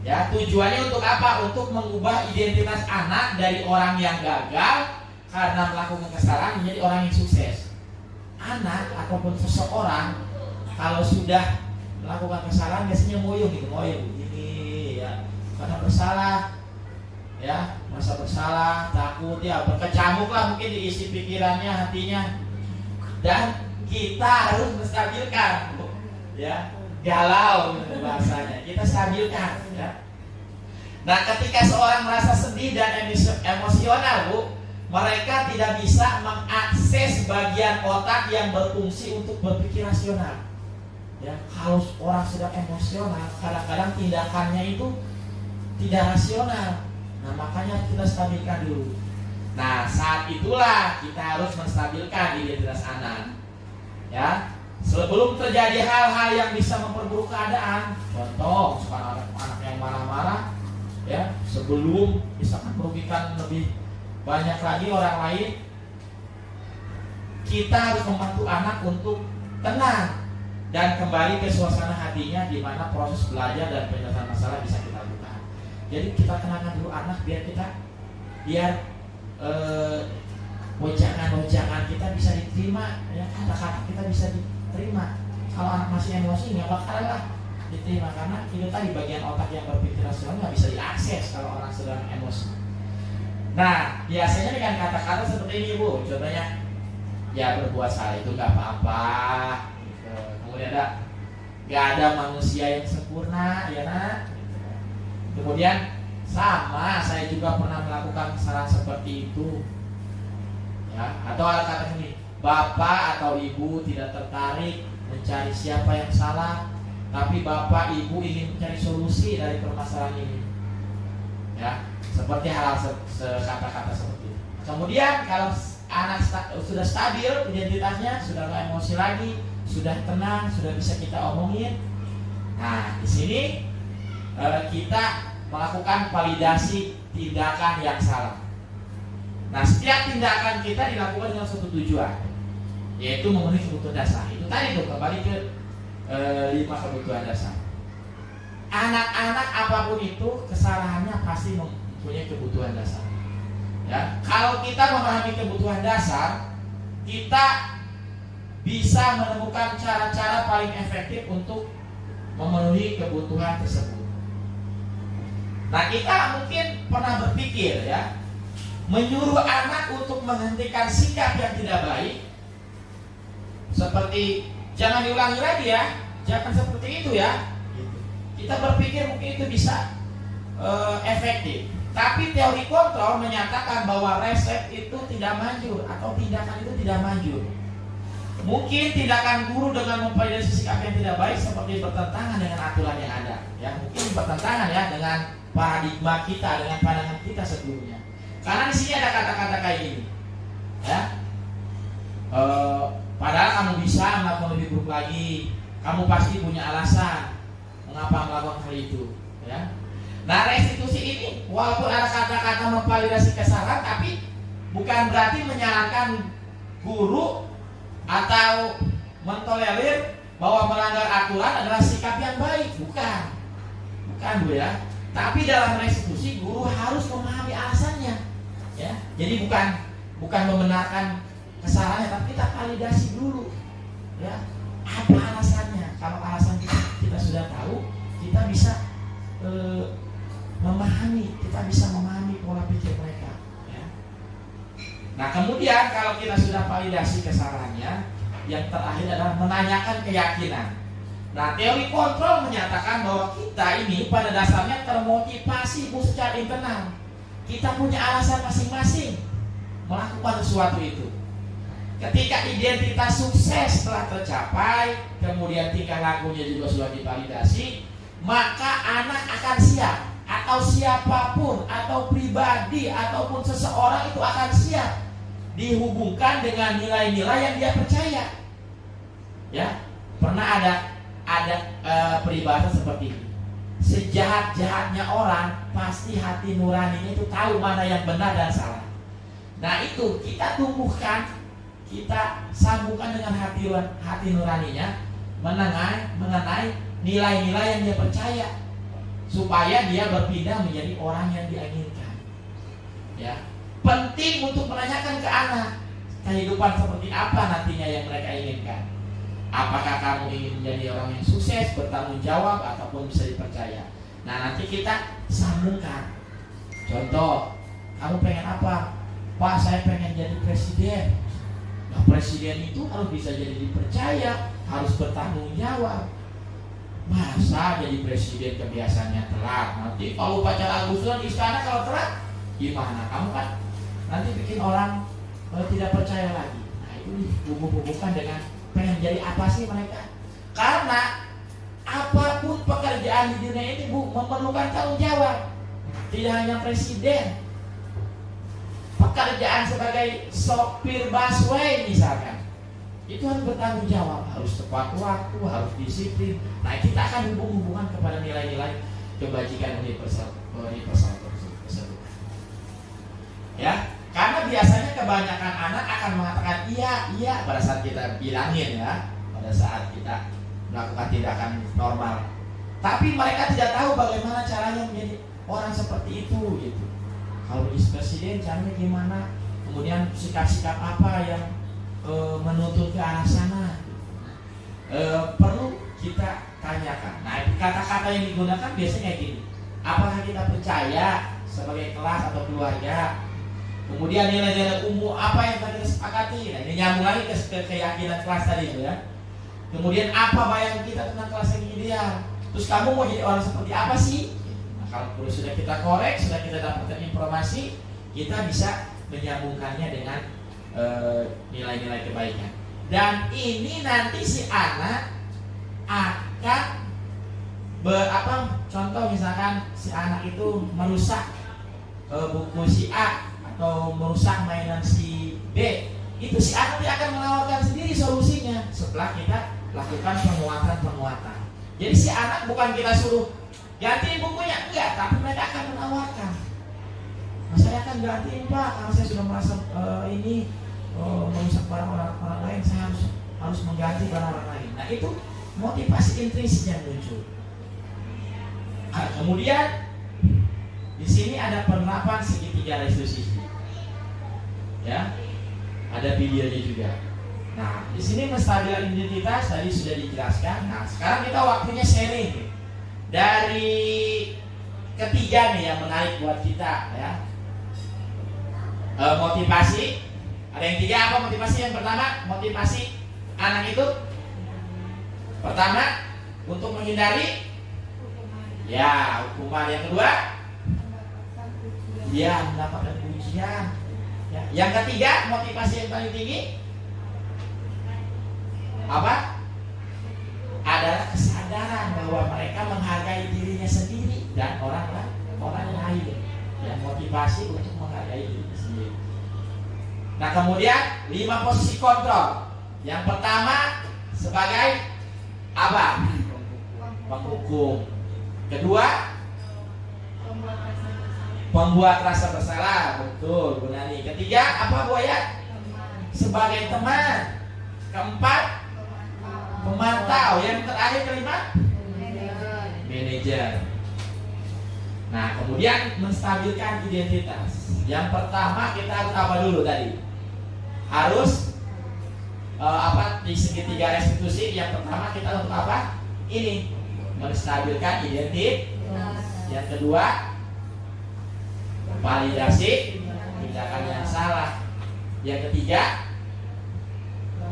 Ya, tujuannya untuk apa? Untuk mengubah identitas anak dari orang yang gagal karena melakukan kesalahan menjadi orang yang sukses. Anak ataupun seseorang kalau sudah melakukan kesalahan biasanya ngoyo ini ya, karena bersalah, ya, merasa bersalah, takut, ya, berkecamuk lah mungkin diisi pikirannya, hatinya. Dan kita harus menstabilkan, ya, galau bahasanya, kita stabilkan, ya. Nah, ketika seorang merasa sedih dan emosional Bu, mereka tidak bisa mengakses bagian otak yang berfungsi untuk berpikir rasional. Ya, kalau orang sedang emosional, kadang-kadang tindakannya itu tidak rasional. Nah, makanya kita stabilkan dulu. Nah, saat itulah kita harus menstabilkan identitas anak. Ya, sebelum terjadi hal-hal yang bisa memperburuk keadaan. Contoh, misalkan anak yang marah-marah, ya, sebelum misalkan merugikan lebih banyak lagi orang lain, kita harus membantu anak untuk tenang dan kembali ke suasana hatinya di mana proses belajar dan penyelesaian masalah bisa kita lakukan. Jadi kita tenangkan dulu anak biar wejangan kita bisa diterima, ya, kata-kata kita bisa diterima. Kalau anak masih emosi nggak bakal lah diterima karena itu tadi bagian otak yang berpikir rasional nggak bisa diakses kalau orang sedang emosi. Nah, biasanya dengan kata-kata seperti ini Bu, contohnya, ya berbuat salah itu nggak apa-apa. Gitu. Kemudian nggak ada manusia yang sempurna, ya nak. Kemudian sama, saya juga pernah melakukan kesalahan seperti itu. Ya, atau ada kata ini, bapak atau ibu tidak tertarik mencari siapa yang salah, tapi bapak ibu ingin mencari solusi dari permasalahan ini. Ya, seperti hal kata-kata seperti itu. Kemudian kalau anak sudah stabil identitasnya, sudah nggak emosi lagi, sudah tenang, sudah bisa kita omongin. Nah, di sini kita melakukan validasi tindakan yang salah. Nah, setiap tindakan kita dilakukan dengan suatu tujuan, yaitu memenuhi kebutuhan dasar. Itu tadi tuh kembali ke 5 kebutuhan dasar. Anak-anak apapun itu kesalahannya pasti mempunyai kebutuhan dasar. Ya, kalau kita memahami kebutuhan dasar, kita bisa menemukan cara-cara paling efektif untuk memenuhi kebutuhan tersebut. Nah, kita mungkin pernah berpikir, ya, menyuruh anak untuk menghentikan sikap yang tidak baik, seperti jangan diulangi lagi ya, jangan seperti itu ya. Kita berpikir mungkin itu bisa efektif. Tapi teori kontrol menyatakan bahwa resep itu tidak manjur atau tindakan itu tidak manjur. Mungkin tindakan guru dengan memvalidasi sikap yang tidak baik seperti bertentangan dengan aturan yang ada. Ya, mungkin bertentangan ya dengan paradigma kita, dengan pandangan kita sebelumnya. Karena di sini ada kata-kata kayak gini, ya. Padahal kamu bisa melakukan lebih buruk lagi. Kamu pasti punya alasan mengapa melakukan hal itu, ya. Nah, restitusi ini walaupun ada kata-kata memvalidasi kesalahan, tapi bukan berarti menyarankan guru atau mentolerir bahwa melanggar aturan adalah sikap yang baik, bukan Bu ya. Tapi dalam restitusi guru harus memahami alasannya, ya. Jadi bukan membenarkan kesalahannya, tapi kita validasi dulu, ya. Apa alasannya? Kalau alasan kita sudah tahu, kita bisa kita bisa memahami pola pikir mereka, ya. Nah, kemudian kalau kita sudah validasi kesalahannya, yang terakhir adalah menanyakan keyakinan. Nah, teori kontrol menyatakan bahwa kita ini pada dasarnya termotivasi secara internal. Kita punya alasan masing-masing melakukan sesuatu itu. Ketika identitas sukses telah tercapai, kemudian tingkah lakunya juga sudah divalidasi, maka anak akan siap, atau siapapun, atau pribadi, ataupun seseorang itu akan siap dihubungkan dengan nilai-nilai yang dia percaya. Ya, pernah ada peribahasa seperti ini. sejahat-jahatnya orang, pasti hati nuraninya itu tahu mana yang benar dan salah. Nah itu kita tumbuhkan, kita sambungkan dengan hati nuraninya mengenai nilai-nilai yang dia percaya, supaya dia berpindah menjadi orang yang dia inginkan. Ya, penting untuk menanyakan ke anak kehidupan seperti apa nantinya yang mereka inginkan. Apakah kamu ingin menjadi orang yang sukses, bertanggung jawab, ataupun bisa dipercaya? Nah nanti kita sambungkan. Contoh, kamu pengen apa? Pak, saya pengen jadi presiden. Nah presiden itu harus bisa jadi dipercaya, harus bertanggung jawab. Masa jadi presiden kebiasaannya telat? Nanti kalau upacara Agustusan di istana kalau telat, gimana? Kamu kan nanti bikin orang tidak percaya lagi. Nah itu dihubung-hubungkan dengan pengen jadi apa sih mereka? Karena apapun pekerjaan di dunia ini memerlukan tanggung jawab. Tidak hanya presiden, pekerjaan sebagai sopir busway misalkan, itu harus bertanggung jawab, harus tepat waktu, harus disiplin. Nah kita akan hubung-hubungan kepada nilai-nilai kebajikan universal tersebut. Ya, karena biasanya kebanyakan anak akan mengatakan iya pada saat kita bilangin ya, pada saat kita melakukan tindakan normal. Tapi mereka tidak tahu bagaimana caranya menjadi orang seperti itu gitu. Kalau jadi presiden caranya gimana? Kemudian sikap-sikap apa yang menuntut ke arah sana? Perlu kita tanyakan. Nah, kata-kata yang digunakan biasanya kayak gini. Apakah kita percaya sebagai kelas atau keluarga? Kemudian nilai-nilai umum apa yang kita sepakati? Nah, ini nyambung lagi ke keyakinan kelas tadi itu ya. Kemudian apa bayangan kita tentang kelas yang ideal? Terus kamu mau jadi orang seperti apa sih? Nah, kalau sudah kita korek, sudah kita dapatkan informasi, kita bisa menyambungkannya dengan nilai-nilai kebaikan. Dan ini nanti si anak akan contoh misalkan si anak itu merusak buku si A atau merusak mainan si B, itu si anak dia akan menawarkan sendiri solusinya setelah kita lakukan penguatan. Jadi si anak bukan kita suruh gantiin bukunya, enggak, tapi mereka akan menawarkan. Nah, saya akan gantiin Pak, karena saya sudah merasa merusak barang orang lain, saya harus mengganti barang orang lain. Nah itu motivasi intrinsik yang muncul. Nah, kemudian di sini ada penerapan segitiga restitusi. Ya, ada videonya juga. Nah, di sini menstabilkan identitas tadi sudah dijelaskan. Nah, sekarang kita waktunya sharing dari ketiga nih yang menarik buat kita ya. Motivasi. Ada yang tiga apa motivasi? Yang pertama, motivasi anak itu pertama untuk menghindari hukuman. Yang kedua, mendapatkan pujian. Ya. Yang ketiga, motivasi yang paling tinggi apa? Adalah kesadaran bahwa mereka menghargai dirinya sendiri dan orang lain. Ya, motivasi untuk menghargai diri sendiri. Nah, kemudian 5 posisi kontrol. Yang pertama sebagai apa? Penghukum. Kedua, pembuat rasa bersalah. Betul, Bu Nani. Ketiga, apa Bu Ayat? Sebagai teman. Keempat, pemantau. Yang terakhir kelima, manajer. Nah, kemudian menstabilkan identitas. Yang pertama kita harus apa dulu tadi? Harus di segitiga restitusi. Yang pertama kita untuk apa? Ini menstabilkan identitas. Yang kedua, validasi tindakan yang salah. Yang ketiga,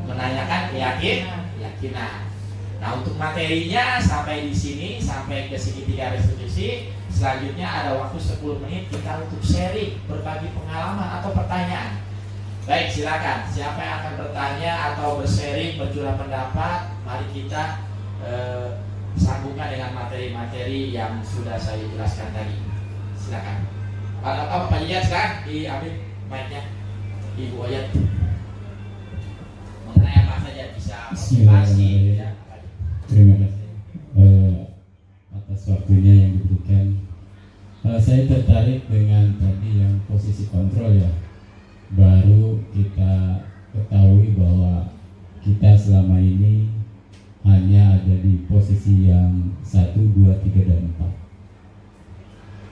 menanyakan keyakinan. Nah, untuk materinya sampai di sini, sampai ke segitiga restitusi. Selanjutnya ada waktu 10 menit kita untuk sharing, berbagi pengalaman atau pertanyaan. Baik, silakan. Siapa yang akan bertanya atau bersharing, bercurah pendapat, mari kita sambungkan dengan materi-materi yang sudah saya jelaskan tadi. Silakan. Pak Jijat sekarang diambil mic-nya Ibu Ayat. Mengenai apa saja bisa motivasi ya. Terima kasih atas waktunya yang diberikan. Saya tertarik dengan tadi yang posisi kontrol ya. Baru kita ketahui bahwa kita selama ini hanya ada di posisi yang 1, 2, 3, dan 4.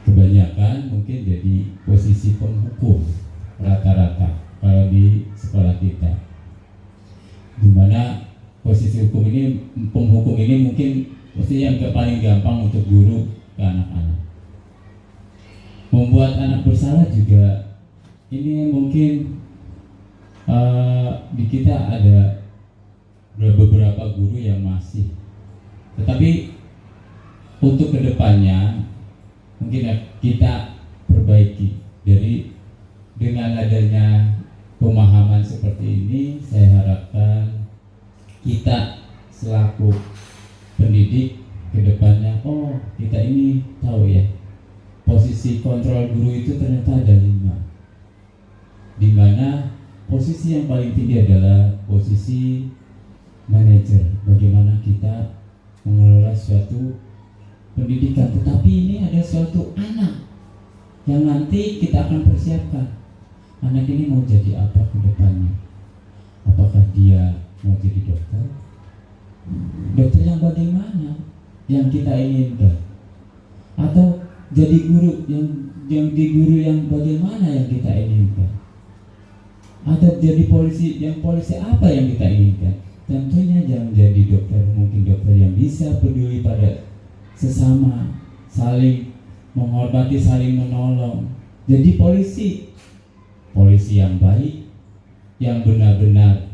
Kebanyakan mungkin jadi posisi penghukum rata-rata kalau di sekolah kita, dimana posisi hukum ini, penghukum ini mungkin posisi yang paling gampang untuk guru ke anak-anak. Membuat anak bersalah juga ini mungkin di kita ada beberapa guru yang masih, tetapi untuk kedepannya mungkin kita perbaiki. Dari dengan adanya pemahaman seperti ini, saya harapkan kita selaku pendidik kedepannya, oh kita ini tahu ya, posisi kontrol guru itu ternyata ada 5, di mana posisi yang paling tinggi adalah posisi manajer, bagaimana kita mengelola suatu pendidikan. Tetapi ini ada suatu anak yang nanti kita akan persiapkan. Anak ini mau jadi apa ke depannya? Apakah dia mau jadi dokter? Dokter yang bagaimana yang kita inginkan? Atau jadi guru yang di guru yang bagaimana yang kita inginkan? Atau jadi polisi apa yang kita inginkan? Tentunya jangan jadi dokter, mungkin dokter yang bisa peduli pada sesama, saling menghormati, saling menolong. Jadi polisi yang baik, yang benar-benar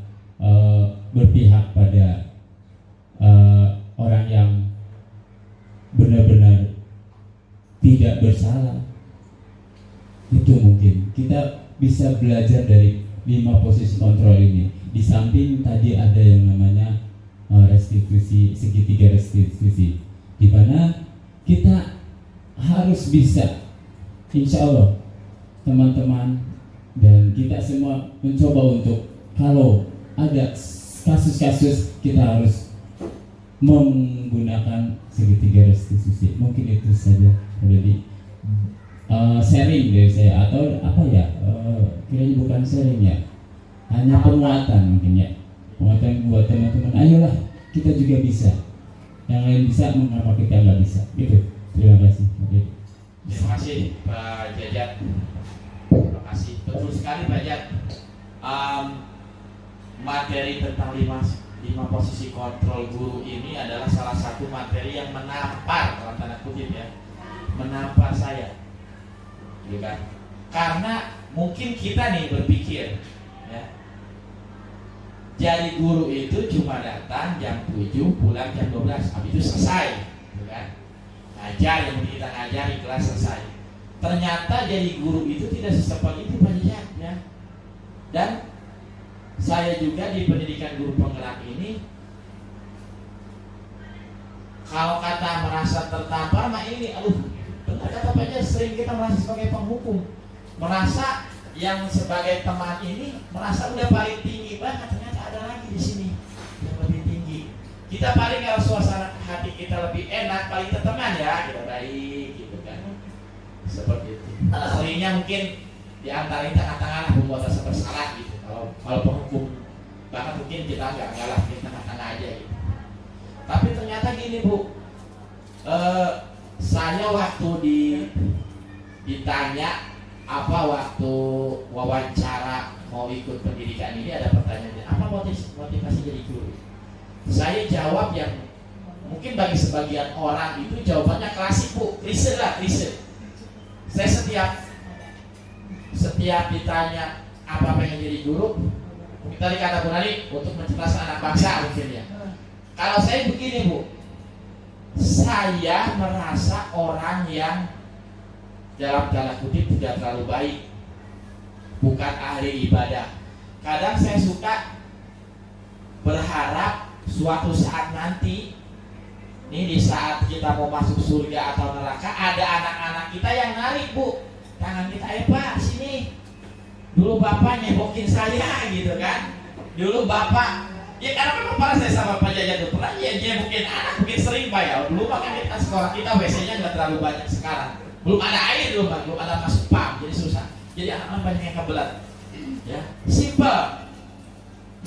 berpihak pada orang yang benar-benar tidak bersalah. Itu mungkin kita bisa belajar dari 5 posisi kontrol ini. Di samping tadi ada yang namanya restitusi, segitiga restitusi, di mana kita harus bisa, insya Allah teman-teman dan kita semua mencoba untuk, kalau ada kasus-kasus kita harus menggunakan segitiga restitusi. Mungkin itu saja jadi sharing dari saya, atau apa ya, kiranya bukan sharing ya, hanya penguatan mungkin ya, penguatan buat teman-teman. Ayolah kita juga bisa, yang lain bisa, mengapa kita nggak bisa? Gitu. Terima kasih. Oke. Terima kasih Pak Jajat. Terima kasih. Betul sekali Pak Jajat. Materi tentang 5 posisi kontrol guru ini adalah salah satu materi yang menampar, dalam tanda kutip ya, menampar saya, gitu kan? Karena mungkin kita nih berpikir, ya, jadi guru itu cuma datang jam 7, pulang jam 12, habis itu selesai, gitu kan? Ngajar yang kita ngajari, kelas selesai. Ternyata jadi guru itu tidak sesimpel itu Pak Jajat, ya. Dan saya juga di pendidikan guru penggerak ini, kalau kata merasa tertampar, mah ini, benar kata Pak Jajat, sering kita merasa sebagai penghukum, merasa yang sebagai teman ini merasa udah paling tinggi banget. Ternyata ada lagi di sini yang lebih tinggi. Kita paling, kalau suasana hati kita lebih enak, paling teman ya, kita baik, gitu kan. Seperti itu. Seringnya mungkin di antara kita tengah-tengah membuat rasa bersalah gitu. Kalau penghukum bahkan mungkin kita nggak ngalah, kita tengah-tengah aja gitu. Tapi ternyata gini Bu, saya waktu ditanya apa waktu wawancara mau ikut pendidikan ini, ada pertanyaan, apa motivasi jadi guru? Saya jawab yang mungkin bagi sebagian orang itu jawabannya klasik Bu, klise lah, klise. Saya setiap ditanya apa pengen jadi guru, mungkin tadi kata Bu Nani, untuk mencerdaskan anak bangsa mungkin ya. Kalau saya begini Bu, saya merasa orang yang dalam tanda kutip tidak terlalu baik, bukan ahli ibadah. Kadang saya suka berharap suatu saat nanti, ini di saat kita mau masuk surga atau neraka, ada anak-anak kita yang narik Bu tangan kita, Pak sini, dulu Bapak nyebokin saya gitu kan, dulu Bapak, ya karena memang kemarin saya sama Pak Jajan tuh pernah dia mungkin anak mungkin sering Pak ya. Dulu makanya kita sekolah kita WC-nya nggak terlalu banyak sekarang. Belum ada air dulu Pak, belum ada masuk pump, jadi susah. Jadi anak-anak banyak yang kebelat. Ya, simple.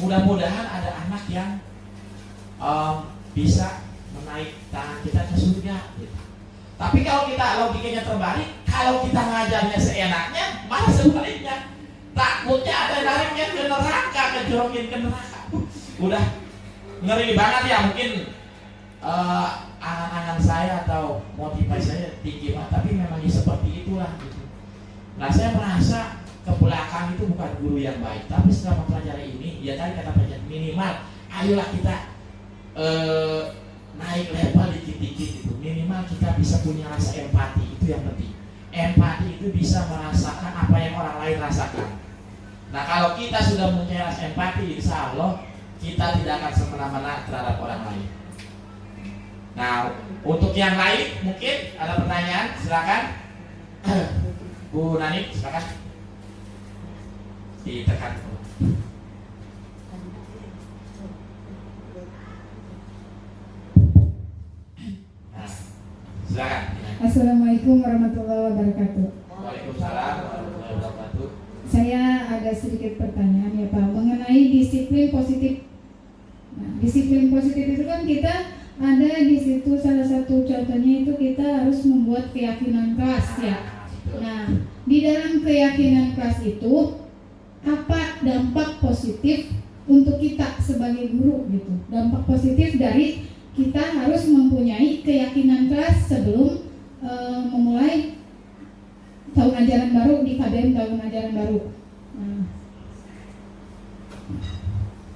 Mudah-mudahan ada anak yang bisa menaik tangan kita ke surga. Gitu. Tapi kalau kita logikanya terbalik, kalau kita ngajarnya seenaknya, malah sebaliknya. Takutnya ada nariknya ke neraka, ngejorokin ke neraka. Udah ngeri banget ya, mungkin angan-angan saya atau motivasi saya tinggi banget, tapi memang seperti itulah gitu. Nah saya merasa ke belakang itu bukan guru yang baik, tapi setelah mempelajari ini, ya tadi kata Pak Jajan, minimal ayolah kita naik level dikit-dikit gitu. Minimal kita bisa punya rasa empati, itu yang penting. Empati itu bisa merasakan apa yang orang lain rasakan. Nah kalau kita sudah mempunyai rasa empati, insya Allah kita tidak akan semena-mena terhadap orang lain. Nah untuk yang lain mungkin ada pertanyaan, silakan. Bu Nani, silakan. Ditekan. Nah, silakan. Assalamualaikum warahmatullahi wabarakatuh. Waalaikumsalam warahmatullahi wabarakatuh. Saya ada sedikit pertanyaan ya Pak mengenai disiplin positif. Nah, disiplin positif itu kan kita ada di situ salah satu contohnya itu kita harus membuat keyakinan kelas ya. Nah, di dalam keyakinan kelas itu apa dampak positif untuk kita sebagai guru gitu? Dampak positif dari kita harus mempunyai keyakinan kelas sebelum memulai tahun ajaran baru di KBM tahun ajaran baru. Nah,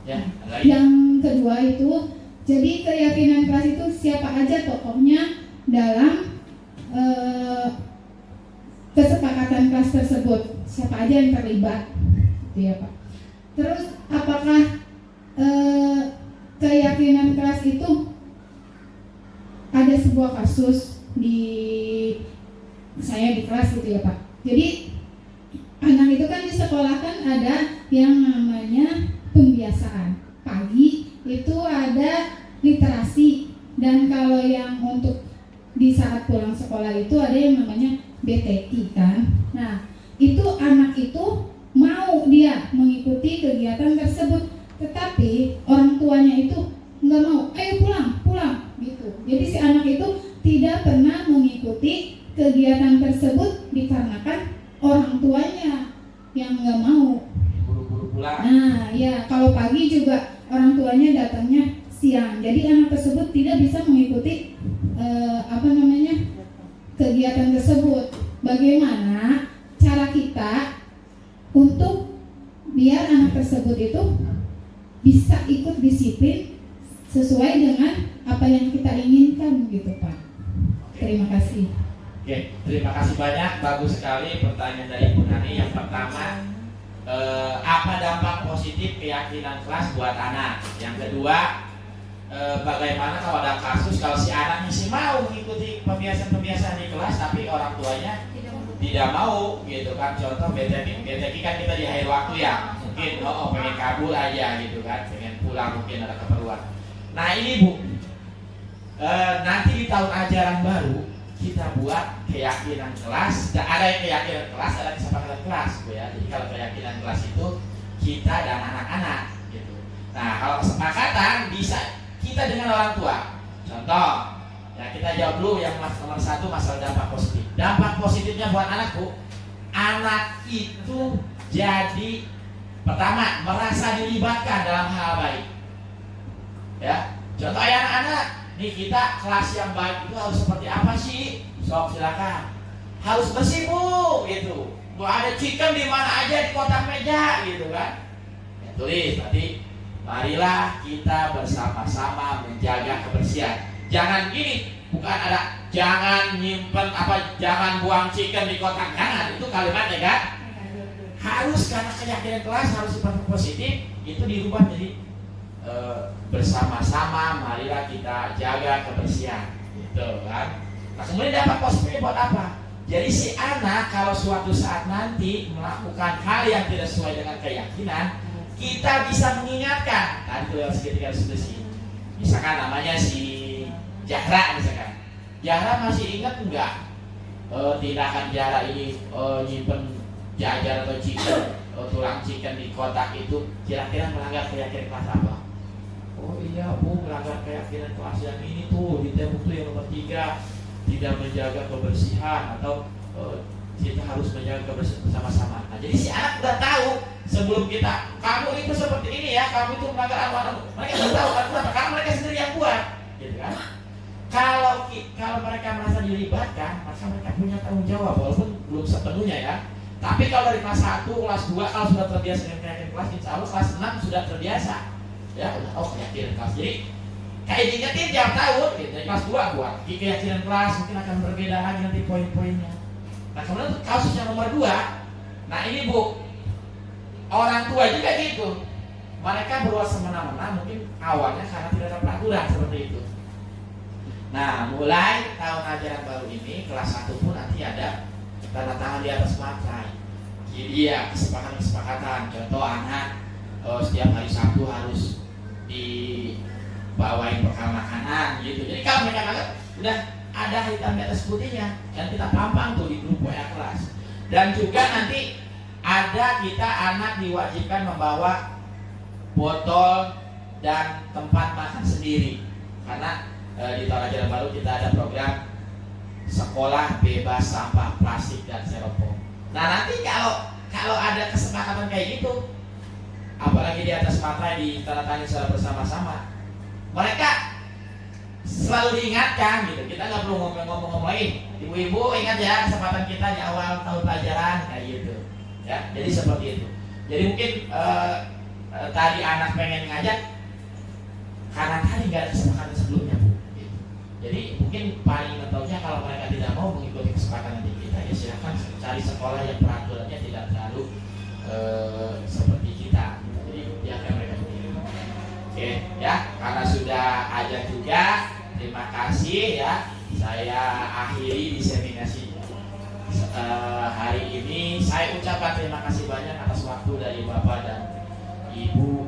Ya, lagi. yang kedua itu, jadi keyakinan kelas itu siapa aja tokohnya dalam kesepakatan kelas tersebut, siapa aja yang terlibat, gitu ya Pak. Terus apakah keyakinan kelas itu ada sebuah kasus di saya di kelas gitu ya Pak. Jadi anak itu kan disekolahkan ada yang namanya pembiasaan. Pagi itu ada literasi, dan kalau yang untuk di saat pulang sekolah itu ada yang namanya BTI kan. Nah, itu anak itu mau dia mengikuti kegiatan tersebut, tetapi orang tuanya itu nggak mau, ayo pulang gitu. Jadi si anak itu tidak pernah mengikuti kegiatan tersebut dikarenakan orang tuanya yang nggak mau. Buru-buru pulang. Nah, ya kalau pagi juga orang tuanya datangnya siang. Jadi anak tersebut tidak bisa mengikuti kegiatan tersebut. Bagaimana cara kita untuk biar anak tersebut itu bisa ikut disiplin sesuai dengan apa yang kita inginkan gitu Pak. Terima kasih. Oke, terima kasih banyak. Bagus sekali pertanyaan dari Bu Nani. Yang pertama, apa dampak positif keyakinan kelas buat anak? Yang kedua, bagaimana kalau ada kasus kalau si anaknya sih mau mengikuti pembiasaan-pembiasaan di kelas tapi orang tuanya tidak mau gitu kan. Contoh BTK kan kita di akhir waktu ya, mungkin pengen kabur aja gitu kan, pengen pulang mungkin ada keperluan. Nah ini Bu, nanti di tahun ajaran baru kita buat keyakinan kelas. Ada yang keyakinan kelas, ada kesepakatan kelas Bu ya. Jadi kalau keyakinan kelas itu kita dan anak-anak gitu. Nah kalau kesepakatan bisa kita dengan orang tua. Contoh, ya kita jawab dulu yang nomor satu masalah dampak positif. Dampak positifnya buat anak Bu, anak itu jadi pertama merasa dilibatkan dalam hal baik. Ya, contoh ya anak-anak, nih kita kelas yang baik itu harus seperti apa sih? Sok silakan. Harus bersih Bu, gitu. Bu ada chicken di mana aja di kotak meja, gitu kan? Ya, tulis berarti. Marilah kita bersama-sama menjaga kebersihan. Jangan gini, bukan ada jangan nyimpen jangan buang chicken di kotak, jangan. Itu kalimatnya kan? Harus karena keyakinan kelas harus seperti positif, itu dirubah jadi bersama-sama marilah kita jaga kebersihan, gitu kan? Nah, kemudian dampak positifnya buat apa? Jadi si anak kalau suatu saat nanti melakukan hal yang tidak sesuai dengan keyakinan, kita bisa mengingatkan. Tadi tuh yang segitiga diskusi. Misalkan namanya si Jahra misalkan. Jahra masih ingat enggak tindakan Jahra ini nyimpen jajar atau chicken, tulang chicken di kotak itu kira-kira melanggar keyakinan kelas apa? Oh iya Bu, melanggar keyakinan kelas yang ini tuh di tembok tuh yang nomor 3, tidak menjaga kebersihan atau kita harus menjaga kebersihan bersama-sama. Nah, jadi si anak udah tahu sebelum kita, kamu itu seperti ini ya, kamu itu melanggar amanah. Mereka udah tahu karena mereka sendiri yang buat, gitu kan? Kalau mereka merasa dilibatkan, maka mereka punya tanggung jawab walaupun belum sepenuhnya ya. Tapi kalau dari kelas 1, kelas 2 kalau sudah terbiasa dengan keyakinan kelas, insya Allah kelas 6 sudah terbiasa. Ya udah tahu keyakinan kelas. Jadi kayak diingetin tiap tahun, gitu. Dari kelas 2 buat keyakinan kelas mungkin akan berbeda lagi nanti poin-poinnya. Nah kemudian kasus yang nomor 2, nah ini Bu, orang tua juga gitu. Mereka berbuat semena-mena mungkin awalnya karena tidak ada peraturan seperti itu. Nah mulai tahun ajaran baru ini kelas 1 pun nanti ada tanda tangan di atas materai. Jadi ya kesepakatan. Contoh anak setiap hari Sabtu harus dibawain bekal makanan gitu. Jadi kalau mereka anggap udah ada hitam di atas putihnya, dan kita pampang tuh di grup WA kelas. Dan juga nanti ada kita anak diwajibkan membawa botol dan tempat makan sendiri. Karena di tahun ajaran baru kita ada program sekolah bebas sampah plastik dan styrofoam. Nah nanti kalau ada kesepakatan kayak gitu, apalagi di atas materai ditandatangani secara bersama-sama, mereka selalu diingatkan gitu. Kita nggak perlu ngomong-ngomongin. Ibu-ibu ingat ya kesempatan kita di awal tahun pelajaran kayak gitu. Ya, jadi seperti itu. Jadi mungkin tadi anak pengen ngajak karena tadi nggak ada kesepakatan sebelumnya Bu. Gitu. Jadi mungkin paling mentaunya kalau mereka tidak mau mengikuti kesepakatan kita, ya silakan cari sekolah yang peraturannya tidak terlalu seperti kita. Jadi biarkan mereka sendiri. Oke, ya karena sudah ada juga. Terima kasih ya. Saya akhiri diseminasi hari ini. Saya ucapkan terima kasih banyak atas waktu dari Bapak dan Ibu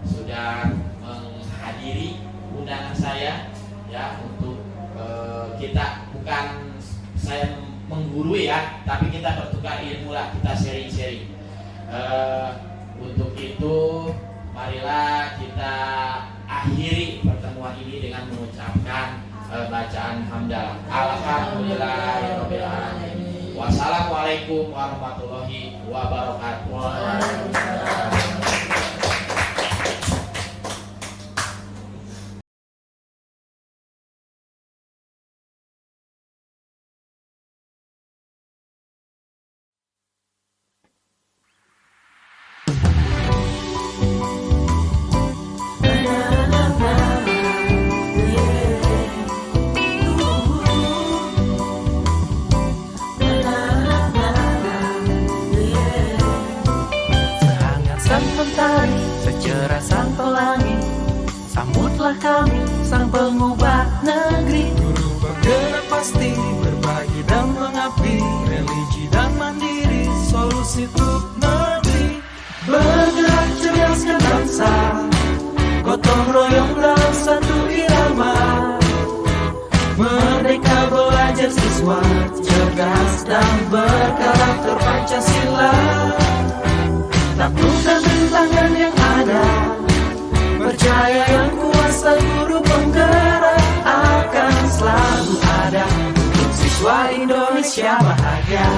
sudah menghadiri undangan saya ya untuk kita, bukan saya menggurui ya, tapi kita bertukar ilmu lah, kita sharing-sharing. Untuk itu marilah kita akhiri pertemuan ini dengan mengucapkan bacaan hamdalah. Alhamdulillahirabbil alamin. Wassalamualaikum warahmatullahi wabarakatuh. Secerah sang pelangi, sambutlah kami sang pengubah negeri. Guru bergerak pasti, berbagi dan mengabdi, religi dan mandiri, solusi untuk negeri. Bergerak cerdaskan bangsa, gotong royong dalam satu irama. Merdeka belajar siswa, cerdas dan berkarakter Pancasila. Taklukkan rintangan yang ada, percaya yang kuasa guru penggerak akan selalu ada untuk siswa Indonesia bahagia.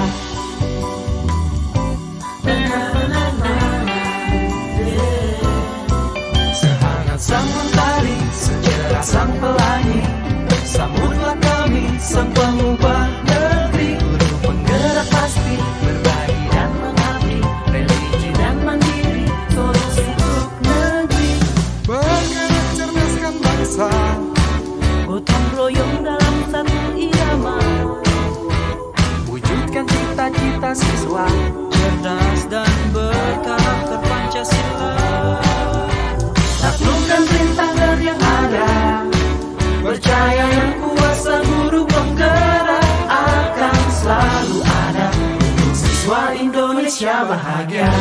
Sehangat sang mentari, secerah sang pelangi, sambutlah kami sang pengubah negeri. Guru penggerak pasti, berbagi dan mengabdi, religi dan mandiri, solusi untuk negeri. Bergerak cerdaskan bangsa, gotong royong dalam satu irama. Wujudkan cita-cita siswa, cerdas dan berkarakter Pancasila. Taklukkan rintangan yang ada, percaya yang kuasa guru penggerak akan selalu ada untuk siswa Indonesia bahagia.